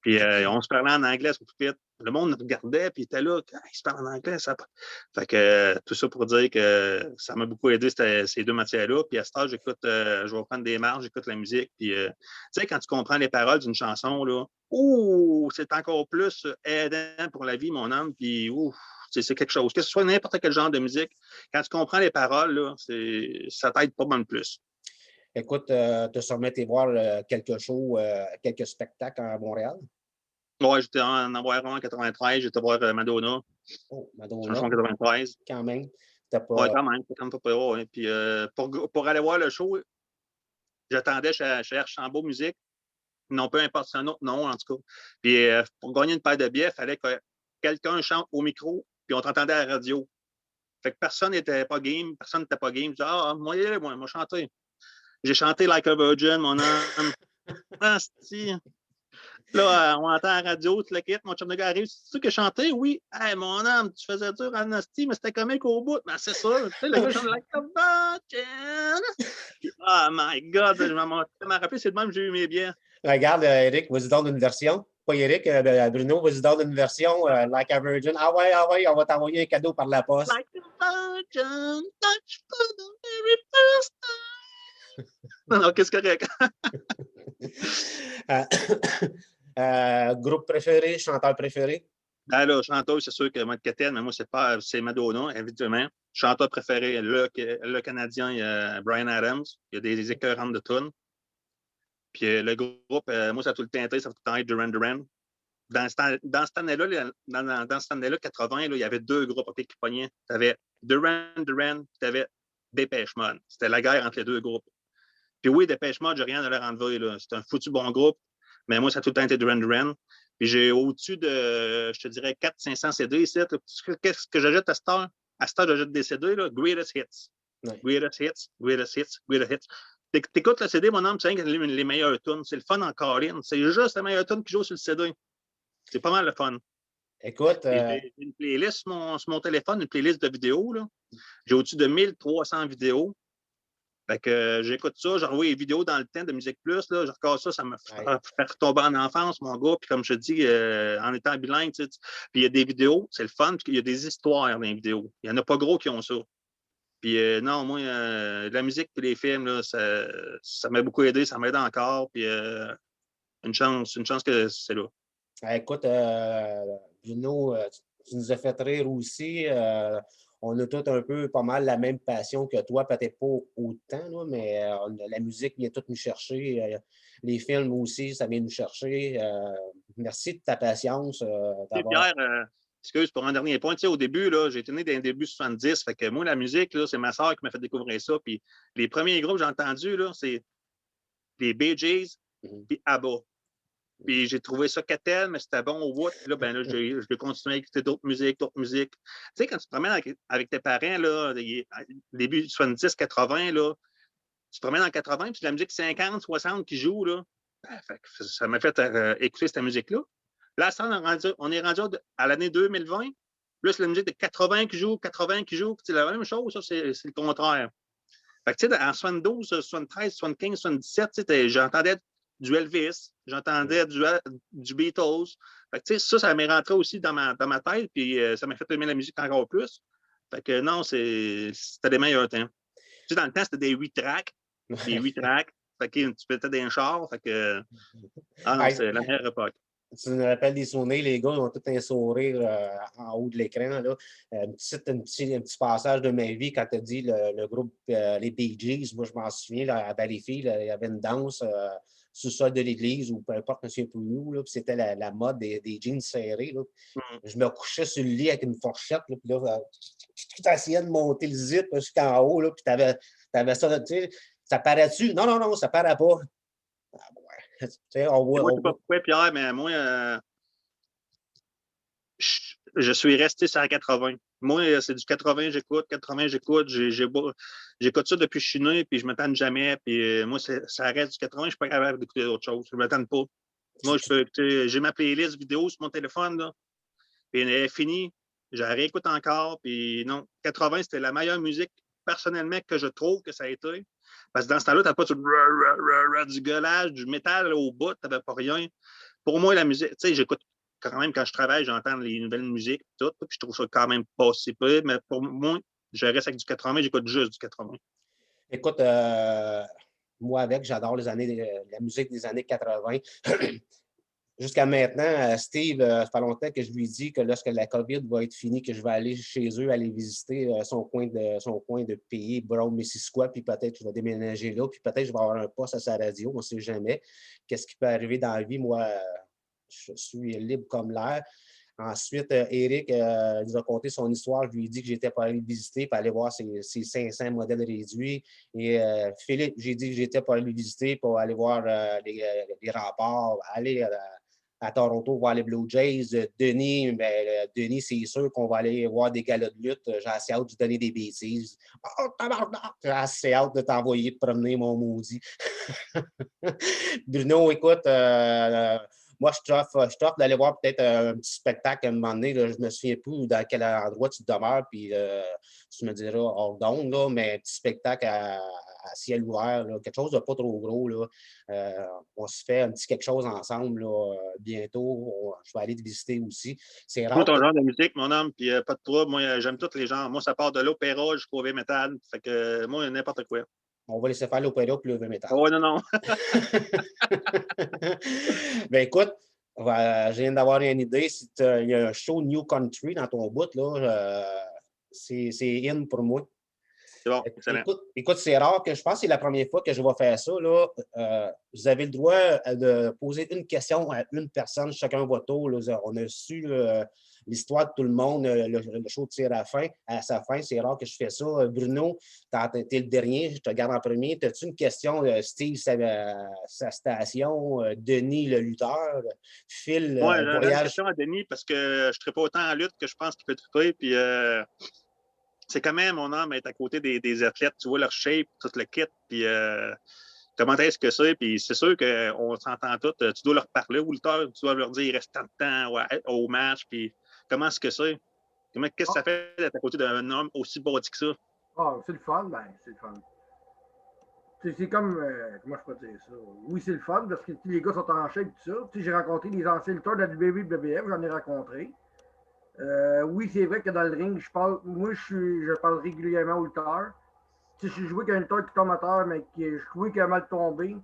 Puis on se parlait en anglais sur le pupitre. Le monde nous regardait, puis il était là, il se parle en anglais. Ça... Fait que tout ça pour dire que ça m'a beaucoup aidé, ces deux matières-là. Puis à ce stade, j'écoute, je vais prendre des marges, j'écoute la musique. Puis tu sais, quand tu comprends les paroles d'une chanson, là, c'est encore plus aidant pour la vie, mon homme. Puis c'est quelque chose. Que ce soit n'importe quel genre de musique, quand tu comprends les paroles, là, ça t'aide pas mal plus. Écoute, tu as sûrement été voir quelques shows, quelques spectacles à Montréal? Oui, j'étais en voir un en 93, j'étais voir Madonna. Oh, Madonna. En 93. Quand même. Oui, quand même. C'est quand même pas pire. Ouais. Puis pour aller voir le show, j'attendais chez Archambault Musique. Non, peu importe, c'est un autre nom, en tout cas. Puis pour gagner une paire de billets, il fallait que quelqu'un chante au micro, puis on t'entendait à la radio. Fait que personne n'était pas game, personne n'était pas game. Je disais, moi, chanter. J'ai chanté Like a Virgin, mon âme. Là, on entend à la radio, tu le quittes, mon chum de gars arrive. C'est-tu que chanter? Oui. Hey, mon âme, tu faisais dur en asti, mais c'était comique au bout. Mais c'est ça. Tu sais, le gars chante Like a Virgin. Oh my God, je m'en rappelé, c'est de même que j'ai eu mes biens. Regarde, Eric, vas-y donc d'une version. Pas Eric, Bruno, vas-y donc d'une version Like a Virgin. Ah ouais, on va t'envoyer un cadeau par la poste. Like a Virgin, touch for the very first time. Non, qu'est-ce que c'est groupe préféré, chanteur préféré? Ben là, chanteur, c'est sûr que moi, mais moi, c'est Madonna, évidemment. Chanteur préféré, le Canadien, Bryan Adams. Il y a des écœurantes de tunes. Puis le groupe, moi, ça a tout le temps été, ça a tout le temps été Duran Duran. Dans cette année-là, dans cette année-là, 80, là, il y avait deux groupes qui pognaient. Tu avais Duran Duran, tu avais Depeche Mode. C'était la guerre entre les deux groupes. Puis oui, Depeche Mode, j'ai rien à leur enlever. C'est un foutu bon groupe. Mais moi, ça a tout le temps été Duran Duran. Puis j'ai au-dessus de, je te dirais, 400-500 CD ici. Qu'est-ce que j'ajoute à cette heure? À cette heure, j'ajoute des CD, là. Greatest Hits. Ouais. Greatest Hits, Greatest Hits, Greatest Hits. T'écoutes le CD, mon homme, tu sais, les meilleures tunes. C'est le fun en colline. C'est juste la meilleure tune qui joue sur le CD. C'est pas mal le fun. Écoute. J'ai une playlist sur mon téléphone, une playlist de vidéos, là. J'ai au-dessus de 1300 vidéos. Fait que j'écoute ça, je revois les vidéos dans le temps de Musique Plus, là, je regarde ça me fait retomber en enfance, mon gars. Puis comme je te dis, en étant bilingue, tu sais, puis il y a des vidéos, c'est le fun, puis il y a des histoires dans les vidéos. Il n'y en a pas gros qui ont ça. Puis non, moi, la musique et les films, là, ça m'a beaucoup aidé, ça m'aide encore. Puis une chance que c'est là. Écoute, Bruno, tu nous as fait rire aussi. On a tous un peu pas mal la même passion que toi, peut-être pas autant, là, mais la musique vient tout nous chercher. Les films aussi, ça vient nous chercher. Merci de ta patience. Pierre, excuse pour un dernier point. Tu sais, au début, j'ai été né dans les débuts 70. Fait que moi, la musique, c'est ma soeur qui m'a fait découvrir ça. Puis les premiers groupes que j'ai entendus, c'est les Bee Gees puis ABBA. Puis j'ai trouvé ça quétaine, mais c'était bon au bout. Puis là, je vais continuer à écouter d'autres musiques. Tu sais, quand tu te promènes avec tes parents, là, début 70-80, là, tu te promènes en 80, puis la musique 50-60 qui joue, là, ça m'a fait écouter cette musique-là. Là, on est rendu à l'année 2020. Là, c'est la musique de 80 qui joue. C'est la même chose, ça, c'est le contraire. Fait que, tu sais, en 72, 73, 75, 77, j'entendais du Elvis, j'entendais du Beatles. Fait que, ça m'est rentré aussi dans ma tête, puis ça m'a fait aimer la musique encore plus. Fait que non, c'était les meilleurs temps. Dans le temps, c'était des 8 tracks. Des 8 tracks. Fait que tu mettais des chars. Fait que. Ah non, c'est la meilleure époque. Tu nous rappelles des souvenirs, les gars, ils ont tout un sourire en haut de l'écran. Là. Un petit passage de ma vie quand tu as dit le groupe les Bee Gees. Moi, je m'en souviens, là, à Valleyfield, il y avait une danse sous le sol de l'église ou peu importe, je ne sais plus où. Là, puis c'était la mode des jeans serrés. Là. Je me couchais sur le lit avec une fourchette. Là, puis là, tu essayais de monter le zip jusqu'en haut. Là, puis tu avais ça. Tu sais, ça paraît-tu? Non, ça paraît pas. Ah, ouais. Moi, je ne sais pas pourquoi, Pierre, mais moi, je suis resté sur la 80. Moi, c'est du 80, j'écoute. J'écoute ça depuis que je suis né, puis je ne m'attends jamais. Puis moi, ça reste du 80, je ne suis pas capable d'écouter d'autres choses. Je ne m'attends pas. Moi, j'ai ma playlist vidéo sur mon téléphone, là, puis elle est finie. Je la réécoute encore, puis non. 80, c'était la meilleure musique, personnellement, que je trouve que ça a été. Parce que dans ce temps-là, tu n'as pas du gueulage, du métal au bout, tu n'avais pas rien. Pour moi, la musique, tu sais, j'écoute quand même quand je travaille, j'entends les nouvelles musiques, tout, puis je trouve ça quand même pas si peu, mais pour moi, je reste avec du 80, j'écoute juste du 80. Écoute, moi j'adore la musique des années 80. Jusqu'à maintenant, Steve, ça fait longtemps que je lui dis que lorsque la COVID va être finie, que je vais aller chez eux, aller visiter son coin de pays, Brown-Missisquoi, puis peut-être je vais déménager là, puis peut-être je vais avoir un poste à sa radio, on ne sait jamais. Qu'est-ce qui peut arriver dans la vie? Moi, je suis libre comme l'air. Ensuite, Eric nous a conté son histoire. Je lui ai dit que j'étais pas allé le visiter pour aller voir ses 500 modèles réduits. Et Philippe, j'ai dit que j'étais pas allé le visiter pour aller voir les remparts, aller à Toronto voir les Blue Jays. Denis, Denis, c'est sûr qu'on va aller voir des galas de lutte. J'ai assez hâte de lui donner des bêtises. Oh, tabarnak! J'ai assez hâte de t'envoyer te promener, mon maudit. Bruno, écoute, moi, je t'offre d'aller voir peut-être un petit spectacle à un moment donné. Là, je ne me souviens plus dans quel endroit tu demeures, puis tu me diras hors d'onde, là, mais un petit spectacle à ciel ouvert, là, quelque chose de pas trop gros. Là. On se fait un petit quelque chose ensemble là, bientôt. Je vais aller te visiter aussi. C'est rare. Moi, ton genre de musique, mon homme, puis pas de trouble. Moi, j'aime tous les genres. Moi, ça part de l'opéra jusqu'au heavy metal. Fait que moi, n'importe quoi. On va laisser faire l'opéra puis le heavy metal. Oh, non. Ben écoute, je viens d'avoir une idée. Si il y a un show New Country dans ton bout, là, c'est in pour moi. C'est bon, excellent. Écoute, c'est rare que je pense que c'est la première fois que je vais faire ça. Là. Vous avez le droit de poser une question à une personne, chacun votre tour. Là. On a su l'histoire de tout le monde, le show tire à sa fin. C'est rare que je fais ça. Bruno, t'es le dernier, je te garde en premier. As-tu une question, Steve, sa station, Denis, le lutteur, Phil, moi, j'ai voyage? une question à Denis parce que je ne tripe pas autant en lutte que je pense qu'il peut triper. Puis c'est quand même, mon homme, être à côté des athlètes, tu vois leur shape, tout le kit, puis comment est-ce que c'est, puis c'est sûr qu'on s'entend tous, tu dois leur parler au lutteur, tu dois leur dire, il reste tant de temps au match, puis comment est-ce que c'est? Qu'est-ce que ça fait d'être à côté d'un homme aussi body que ça? Ah, c'est le fun, c'est le fun. C'est comme, comment je peux dire ça? Oui, c'est le fun, parce que les gars sont en shape et tout ça. J'ai rencontré des anciens lutteurs de la WWF, j'en ai rencontré. Oui, c'est vrai que dans le ring, je parle régulièrement au lutteur. Si je jouais qu'un lutteur qui tombe à terre, mais je trouvais qu'il a mal tombé,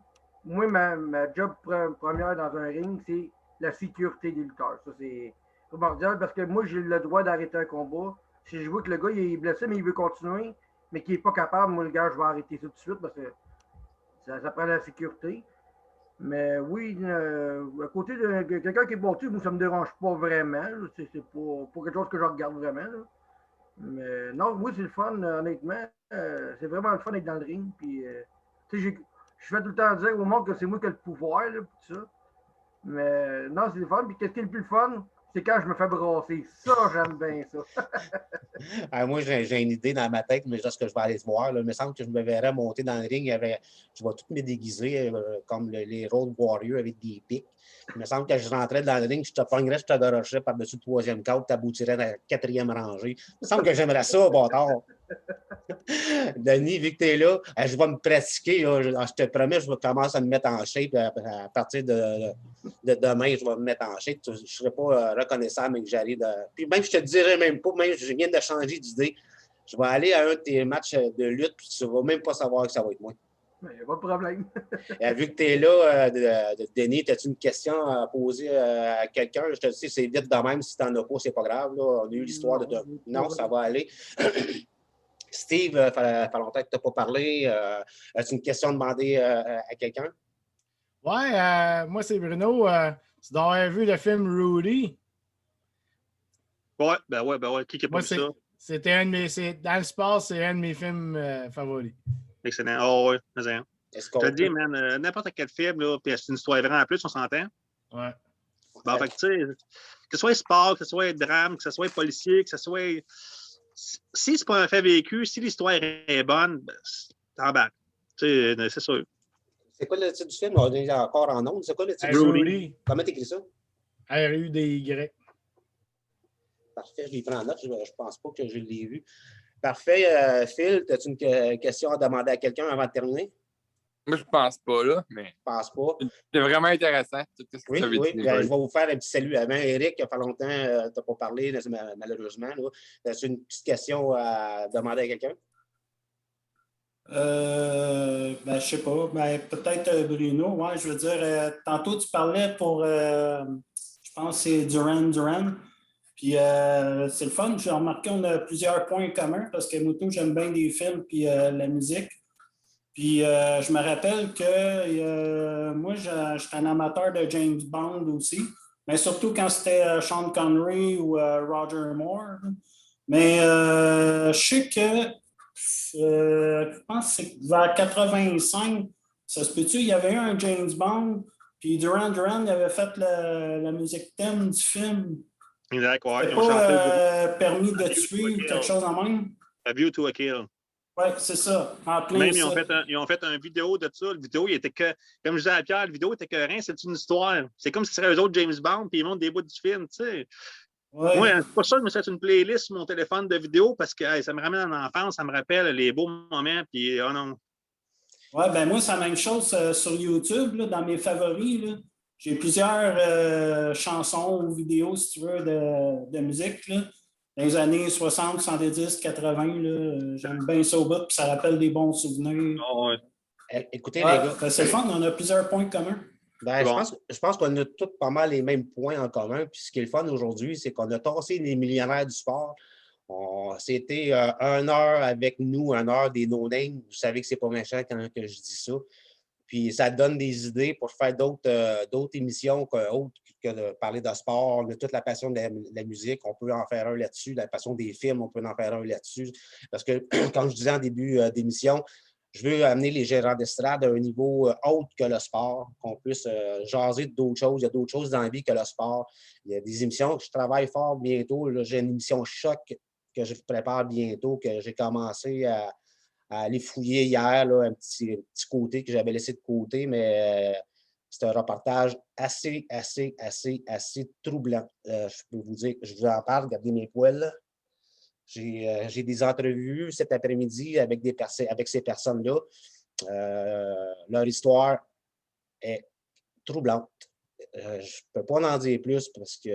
moi, ma job première dans un ring, c'est la sécurité des lutteurs. Ça, c'est primordial parce que moi, j'ai le droit d'arrêter un combat. Si je vois que le gars il est blessé, mais il veut continuer, mais qu'il n'est pas capable, moi, le gars, je vais arrêter ça tout de suite parce que ça prend la sécurité. Mais oui, à côté de quelqu'un qui est battu, moi, ça ne me dérange pas vraiment. C'est pas quelque chose que je regarde vraiment. Là. Mais non, oui, c'est le fun, honnêtement. C'est vraiment le fun d'être dans le ring. Puis, je fais tout le temps dire au monde que c'est moi qui ai le pouvoir, là, tout ça. Mais non, c'est le fun. Puis, qu'est-ce qui est le plus fun? C'est quand je me fais brasser. Ça, j'aime bien ça. Moi, j'ai une idée dans ma tête, mais lorsque je vais aller te voir, là, il me semble que je me verrais monter dans le ring. Je vais tout me déguiser comme les Road Warriors avec des pics. Il me semble que je rentrais dans le ring, je te pognerais, je te dorocherais par-dessus le troisième cadre, tu aboutirais dans la quatrième rangée. Il me semble que j'aimerais ça, bâtard. Denis, vu que tu es là, je vais me pratiquer. Là. Je te promets, je vais commencer à me mettre en shape. À partir de demain, je vais me mettre en shape. Je ne serai pas reconnaissant, mais que j'arrive. Puis même, je te dirais même pas, même je viens de changer d'idée. Je vais aller à un de tes matchs de lutte, puis tu ne vas même pas savoir que ça va être moi. Il n'y a pas de problème. Vu que tu es là, Denis, as-tu une question à poser à quelqu'un? Je te dis, c'est vite de même. Si tu n'en as pas, c'est pas grave. Là. On a eu l'histoire de. Non, ça va aller. Steve, ça fait longtemps que tu n'as pas parlé. As-tu une question à demander à quelqu'un? Ouais, moi, c'est Bruno. Tu dois avoir vu le film Rudy. Ouais. Qui n'a pas Moi, vu ça? C'était un de mes. Dans le sport, c'est un de mes films favoris. Excellent. Oh, ouais, mais hein. Je te dis, man, n'importe quel film, là, puis c'est une histoire vraie en plus, on s'entend? Ouais. Bon, fait que, tu sais, que ce soit sport, que ce soit drame, que ce soit policier, que ce soit. Si c'est pas un fait vécu, si l'histoire est bonne, ben, t'embarques. Tu sais, c'est sûr. C'est quoi le titre du film? On est encore en ondes. C'est quoi le titre du Rudy. film? Comment t'écris ça? R-U-D-Y. Parfait, je l'ai pris en note. Je ne pense pas que je l'ai vu. Parfait. Phil, as-tu une question à demander à quelqu'un avant de terminer? Moi, je pense pas, là, mais Je pense pas. c'est vraiment intéressant. Oui. Je vais vous faire un petit salut avant. Eric, il y a pas longtemps, tu n'as pas parlé, malheureusement. As-tu une petite question à demander à quelqu'un? Je sais pas. Peut-être Bruno. Ouais, je veux dire, tantôt tu parlais pour, je pense que c'est Duran. Puis c'est le fun. J'ai remarqué qu'on a plusieurs points communs parce que Moutou, j'aime bien des films puis la musique. Puis je me rappelle que moi, j'étais un amateur de James Bond aussi, mais surtout quand c'était Sean Connery ou Roger Moore. Mais je sais que je pense que c'est vers 85, ça se peut-tu, il y avait eu un James Bond, puis Duran il avait fait la musique thème du film. Exact, ouais. C'était pas permis de tuer ou quelque chose en même. A View to a Kill. Oui, c'est ça. En plein même, ça. ils ont fait une vidéo de ça. La vidéo, il était que, comme je disais à Pierre, la vidéo était que rien, c'est une histoire. C'est comme si ce serait eux autres James Bond, puis ils montrent des bouts du film, tu sais. Ouais. Moi, c'est pas ça, je me fais une playlist sur mon téléphone de vidéos parce que ça me ramène en enfance, ça me rappelle les beaux moments, puis oh non. Oui, ben moi, c'est la même chose sur YouTube, là, dans mes favoris. Là. J'ai plusieurs chansons ou vidéos, si tu veux, de musique. Là. Dans les années 60, 70, 80, là, j'aime bien ça au bout, puis ça rappelle des bons souvenirs. Oh, ouais. Écoutez, les gars. Ben, c'est le fun, on a plusieurs points communs. Ben, bon. Je pense qu'on a tous pas mal les mêmes points en commun. Puis ce qui est le fun aujourd'hui, c'est qu'on a tassé les millionnaires du sport. C'était 1 heure avec nous, 1 heure des no-names. Vous savez que c'est pas méchant quand que je dis ça. Puis ça donne des idées pour faire d'autres émissions autres que de parler de sport. On a toute la passion de la musique. On peut en faire un là-dessus. La passion des films, on peut en faire un là-dessus. Parce que, comme je disais en début d'émission, je veux amener les gérants d'estrade à un niveau autre que le sport, qu'on puisse jaser d'autres choses. Il y a d'autres choses dans la vie que le sport. Il y a des émissions que je travaille fort bientôt. J'ai une émission choc que je prépare bientôt, que j'ai commencé à aller fouiller hier, là, un petit côté que j'avais laissé de côté, mais c'est un reportage assez troublant. Je peux vous dire, je vous en parle, regardez mes poils. J'ai des entrevues cet après-midi avec ces personnes-là. Leur histoire est troublante. Je ne peux pas en dire plus parce que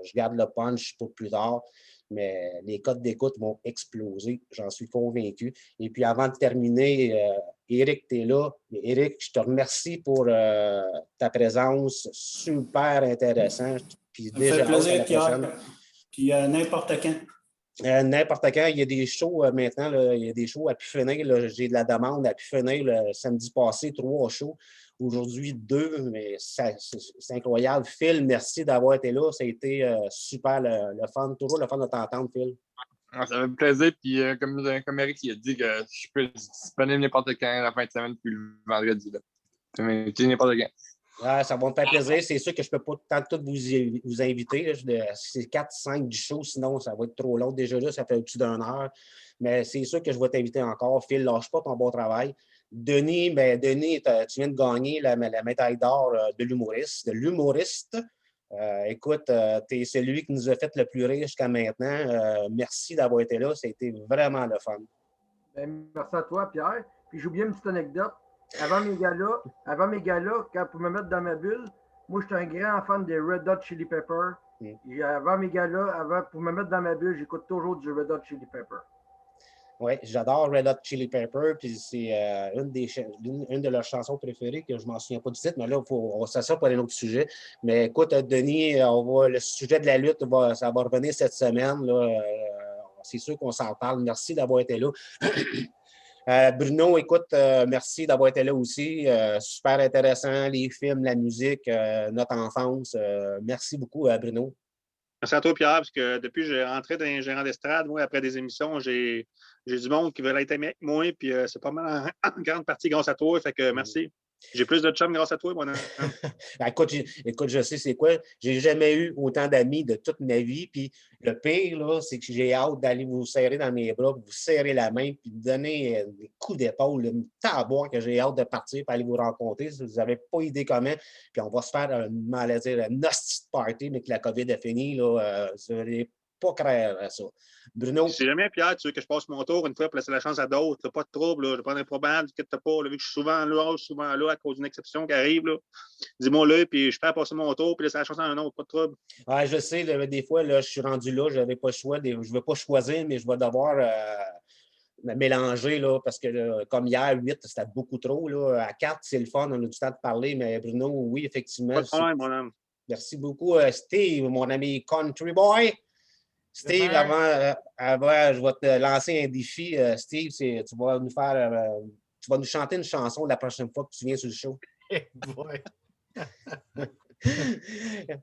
je garde le punch pour plus tard, mais les codes d'écoute vont exploser, j'en suis convaincu. Et puis avant de terminer, Eric, tu es là. Eric, je te remercie pour ta présence, super intéressant. Puis ça fait plaisir, Pierre. Puis n'importe quand. N'importe quand, il y a des shows maintenant, là, il y a des shows à pu finir. J'ai de la demande à pu finir. Le samedi passé, 3 shows. Aujourd'hui, 2, mais c'est incroyable. Phil, merci d'avoir été là. Ça a été super le fun. Toujours le fun de t'entendre, Phil. Ça fait plaisir. Puis comme Eric il a dit, que je peux être disponible n'importe quand la fin de semaine, puis le vendredi. N'importe quand. Ouais, ça va me faire plaisir. C'est sûr que je ne peux pas tant tout vous inviter. C'est 4-5 du show, sinon ça va être trop long. Déjà là, ça fait au-dessus d'1 heure. Mais c'est sûr que je vais t'inviter encore. Phil, lâche pas ton bon travail. Denis, tu viens de gagner la médaille d'or de l'humoriste. Écoute, tu es celui qui nous a fait le plus rire jusqu'à maintenant. Merci d'avoir été là. Ça a été vraiment le fun. Merci à toi, Pierre. Puis j'ai oublié une petite anecdote. Avant mes galas, quand pour me mettre dans ma bulle, moi, j'étais un grand fan des Red Hot Chili Peppers. Et avant mes galas, pour me mettre dans ma bulle, j'écoute toujours du Red Hot Chili Peppers. Oui, j'adore Red Hot Chili Pepper, puis c'est une de leurs chansons préférées, que je ne m'en souviens pas du titre, mais là, ça sera pour un autre sujet. Mais écoute, Denis, le sujet de la lutte, ça va revenir cette semaine. Là, c'est sûr qu'on s'en parle. Merci d'avoir été là. Bruno, écoute, merci d'avoir été là aussi. Super intéressant, les films, la musique, notre enfance. Merci beaucoup, Bruno. Merci à toi, Pierre, parce que depuis que j'ai rentré dans les gérants d'estrade, moi, après des émissions, j'ai du monde qui veut être ami avec moi, puis c'est pas mal en grande partie grâce à toi. Fait que merci. J'ai plus de chums grâce à toi, mon ami. écoute, je sais c'est quoi. J'ai jamais eu autant d'amis de toute ma vie. Puis le pire, là, c'est que j'ai hâte d'aller vous serrer dans mes bras, vous serrer la main, puis vous donner des coups d'épaule, une taboire que j'ai hâte de partir pour aller vous rencontrer. Si vous n'avez pas idée comment. Puis on va se faire un hostie de party, mais que la COVID est finie. Là, vous n'allez pas craindre à ça. Bruno. Si jamais, Pierre, tu veux que je passe mon tour une fois pour laisser la chance à d'autres, pas de trouble, je vais prendre un problème, ne pas, là, vu que je suis souvent là à cause d'une exception qui arrive. Dis-moi-le, puis je fais passer mon tour, puis laisser la chance à un autre, pas de trouble. Ouais, je sais, là, des fois, là, je suis rendu là, je n'avais pas le choix, je ne veux pas choisir, mais je vais devoir me mélanger, là, parce que là, comme hier, 8, c'était beaucoup trop. Là. À 4, c'est le fun, on a du temps de parler, mais Bruno, oui, effectivement. Pas de problème, mon homme. Merci beaucoup, Steve, mon ami Country Boy. Steve, avant, je vais te lancer un défi. Steve, tu vas nous chanter une chanson la prochaine fois que tu viens sur le show.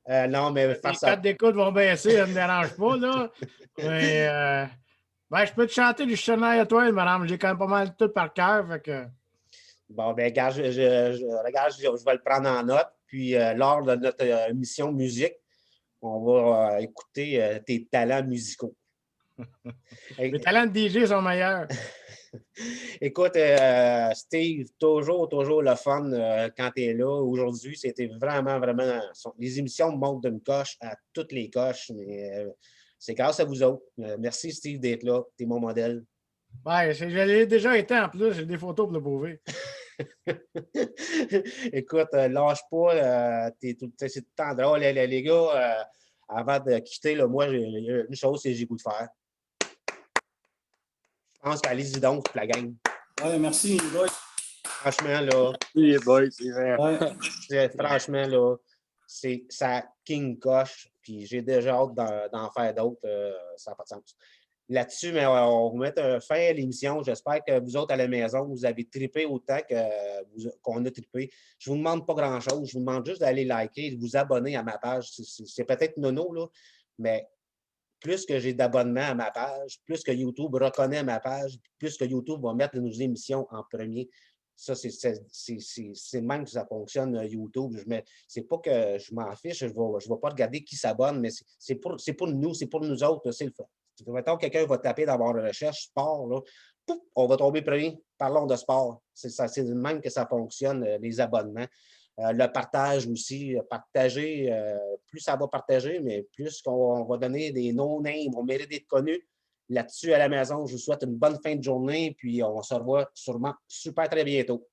Non, mais les codes d'écoute vont baisser, ça ne me dérange pas, là. Mais je peux te chanter du Chanel à toi, madame. J'ai quand même pas mal tout par cœur. Que... Bon, ben regarde, je vais le prendre en note. Puis, lors de notre émission musique, on va écouter tes talents musicaux. Les talents de DJ sont meilleurs. Écoute, Steve, toujours le fun quand tu es là. Aujourd'hui, c'était vraiment. Les émissions montent d'une coche à toutes les coches, mais c'est grâce à vous autres. Merci, Steve, d'être là. Tu es mon modèle. Ouais, je l'ai déjà été en plus. J'ai des photos pour le prouver. Écoute, lâche pas. C'est tout le temps drôle. Les gars, avant de quitter, là, moi, une chose, c'est que j'ai goût de faire. Je pense qu'allez-y donc, la gang. Oui, merci, boys. Franchement, là. Oui, boys, c'est vrai. Ouais. Franchement, là, ça king coche. Puis j'ai déjà hâte d'en faire d'autres. Ça n'a pas de sens. Là-dessus, mais on va mettre fin à l'émission. J'espère que vous autres à la maison, vous avez trippé autant qu'on a trippé. Je ne vous demande pas grand-chose. Je vous demande juste d'aller liker, de vous abonner à ma page. C'est peut-être nono, là, mais plus que j'ai d'abonnements à ma page, plus que YouTube reconnaît ma page, plus que YouTube va mettre nos émissions en premier. Ça, c'est même que ça fonctionne, YouTube. C'est pas que je m'en fiche, je ne vais pas regarder qui s'abonne, mais c'est pour nous, c'est pour nous autres. C'est le fait. Mettons, quelqu'un va taper dans votre recherche sport, là, pouf, on va tomber premier. Parlons de sport. C'est de même que ça fonctionne, les abonnements. Le partage aussi, partager, plus ça va partager, mais plus qu'on va donner des no-names, on mérite d'être connus. Là-dessus, à la maison, je vous souhaite une bonne fin de journée, puis on se revoit sûrement super très bientôt.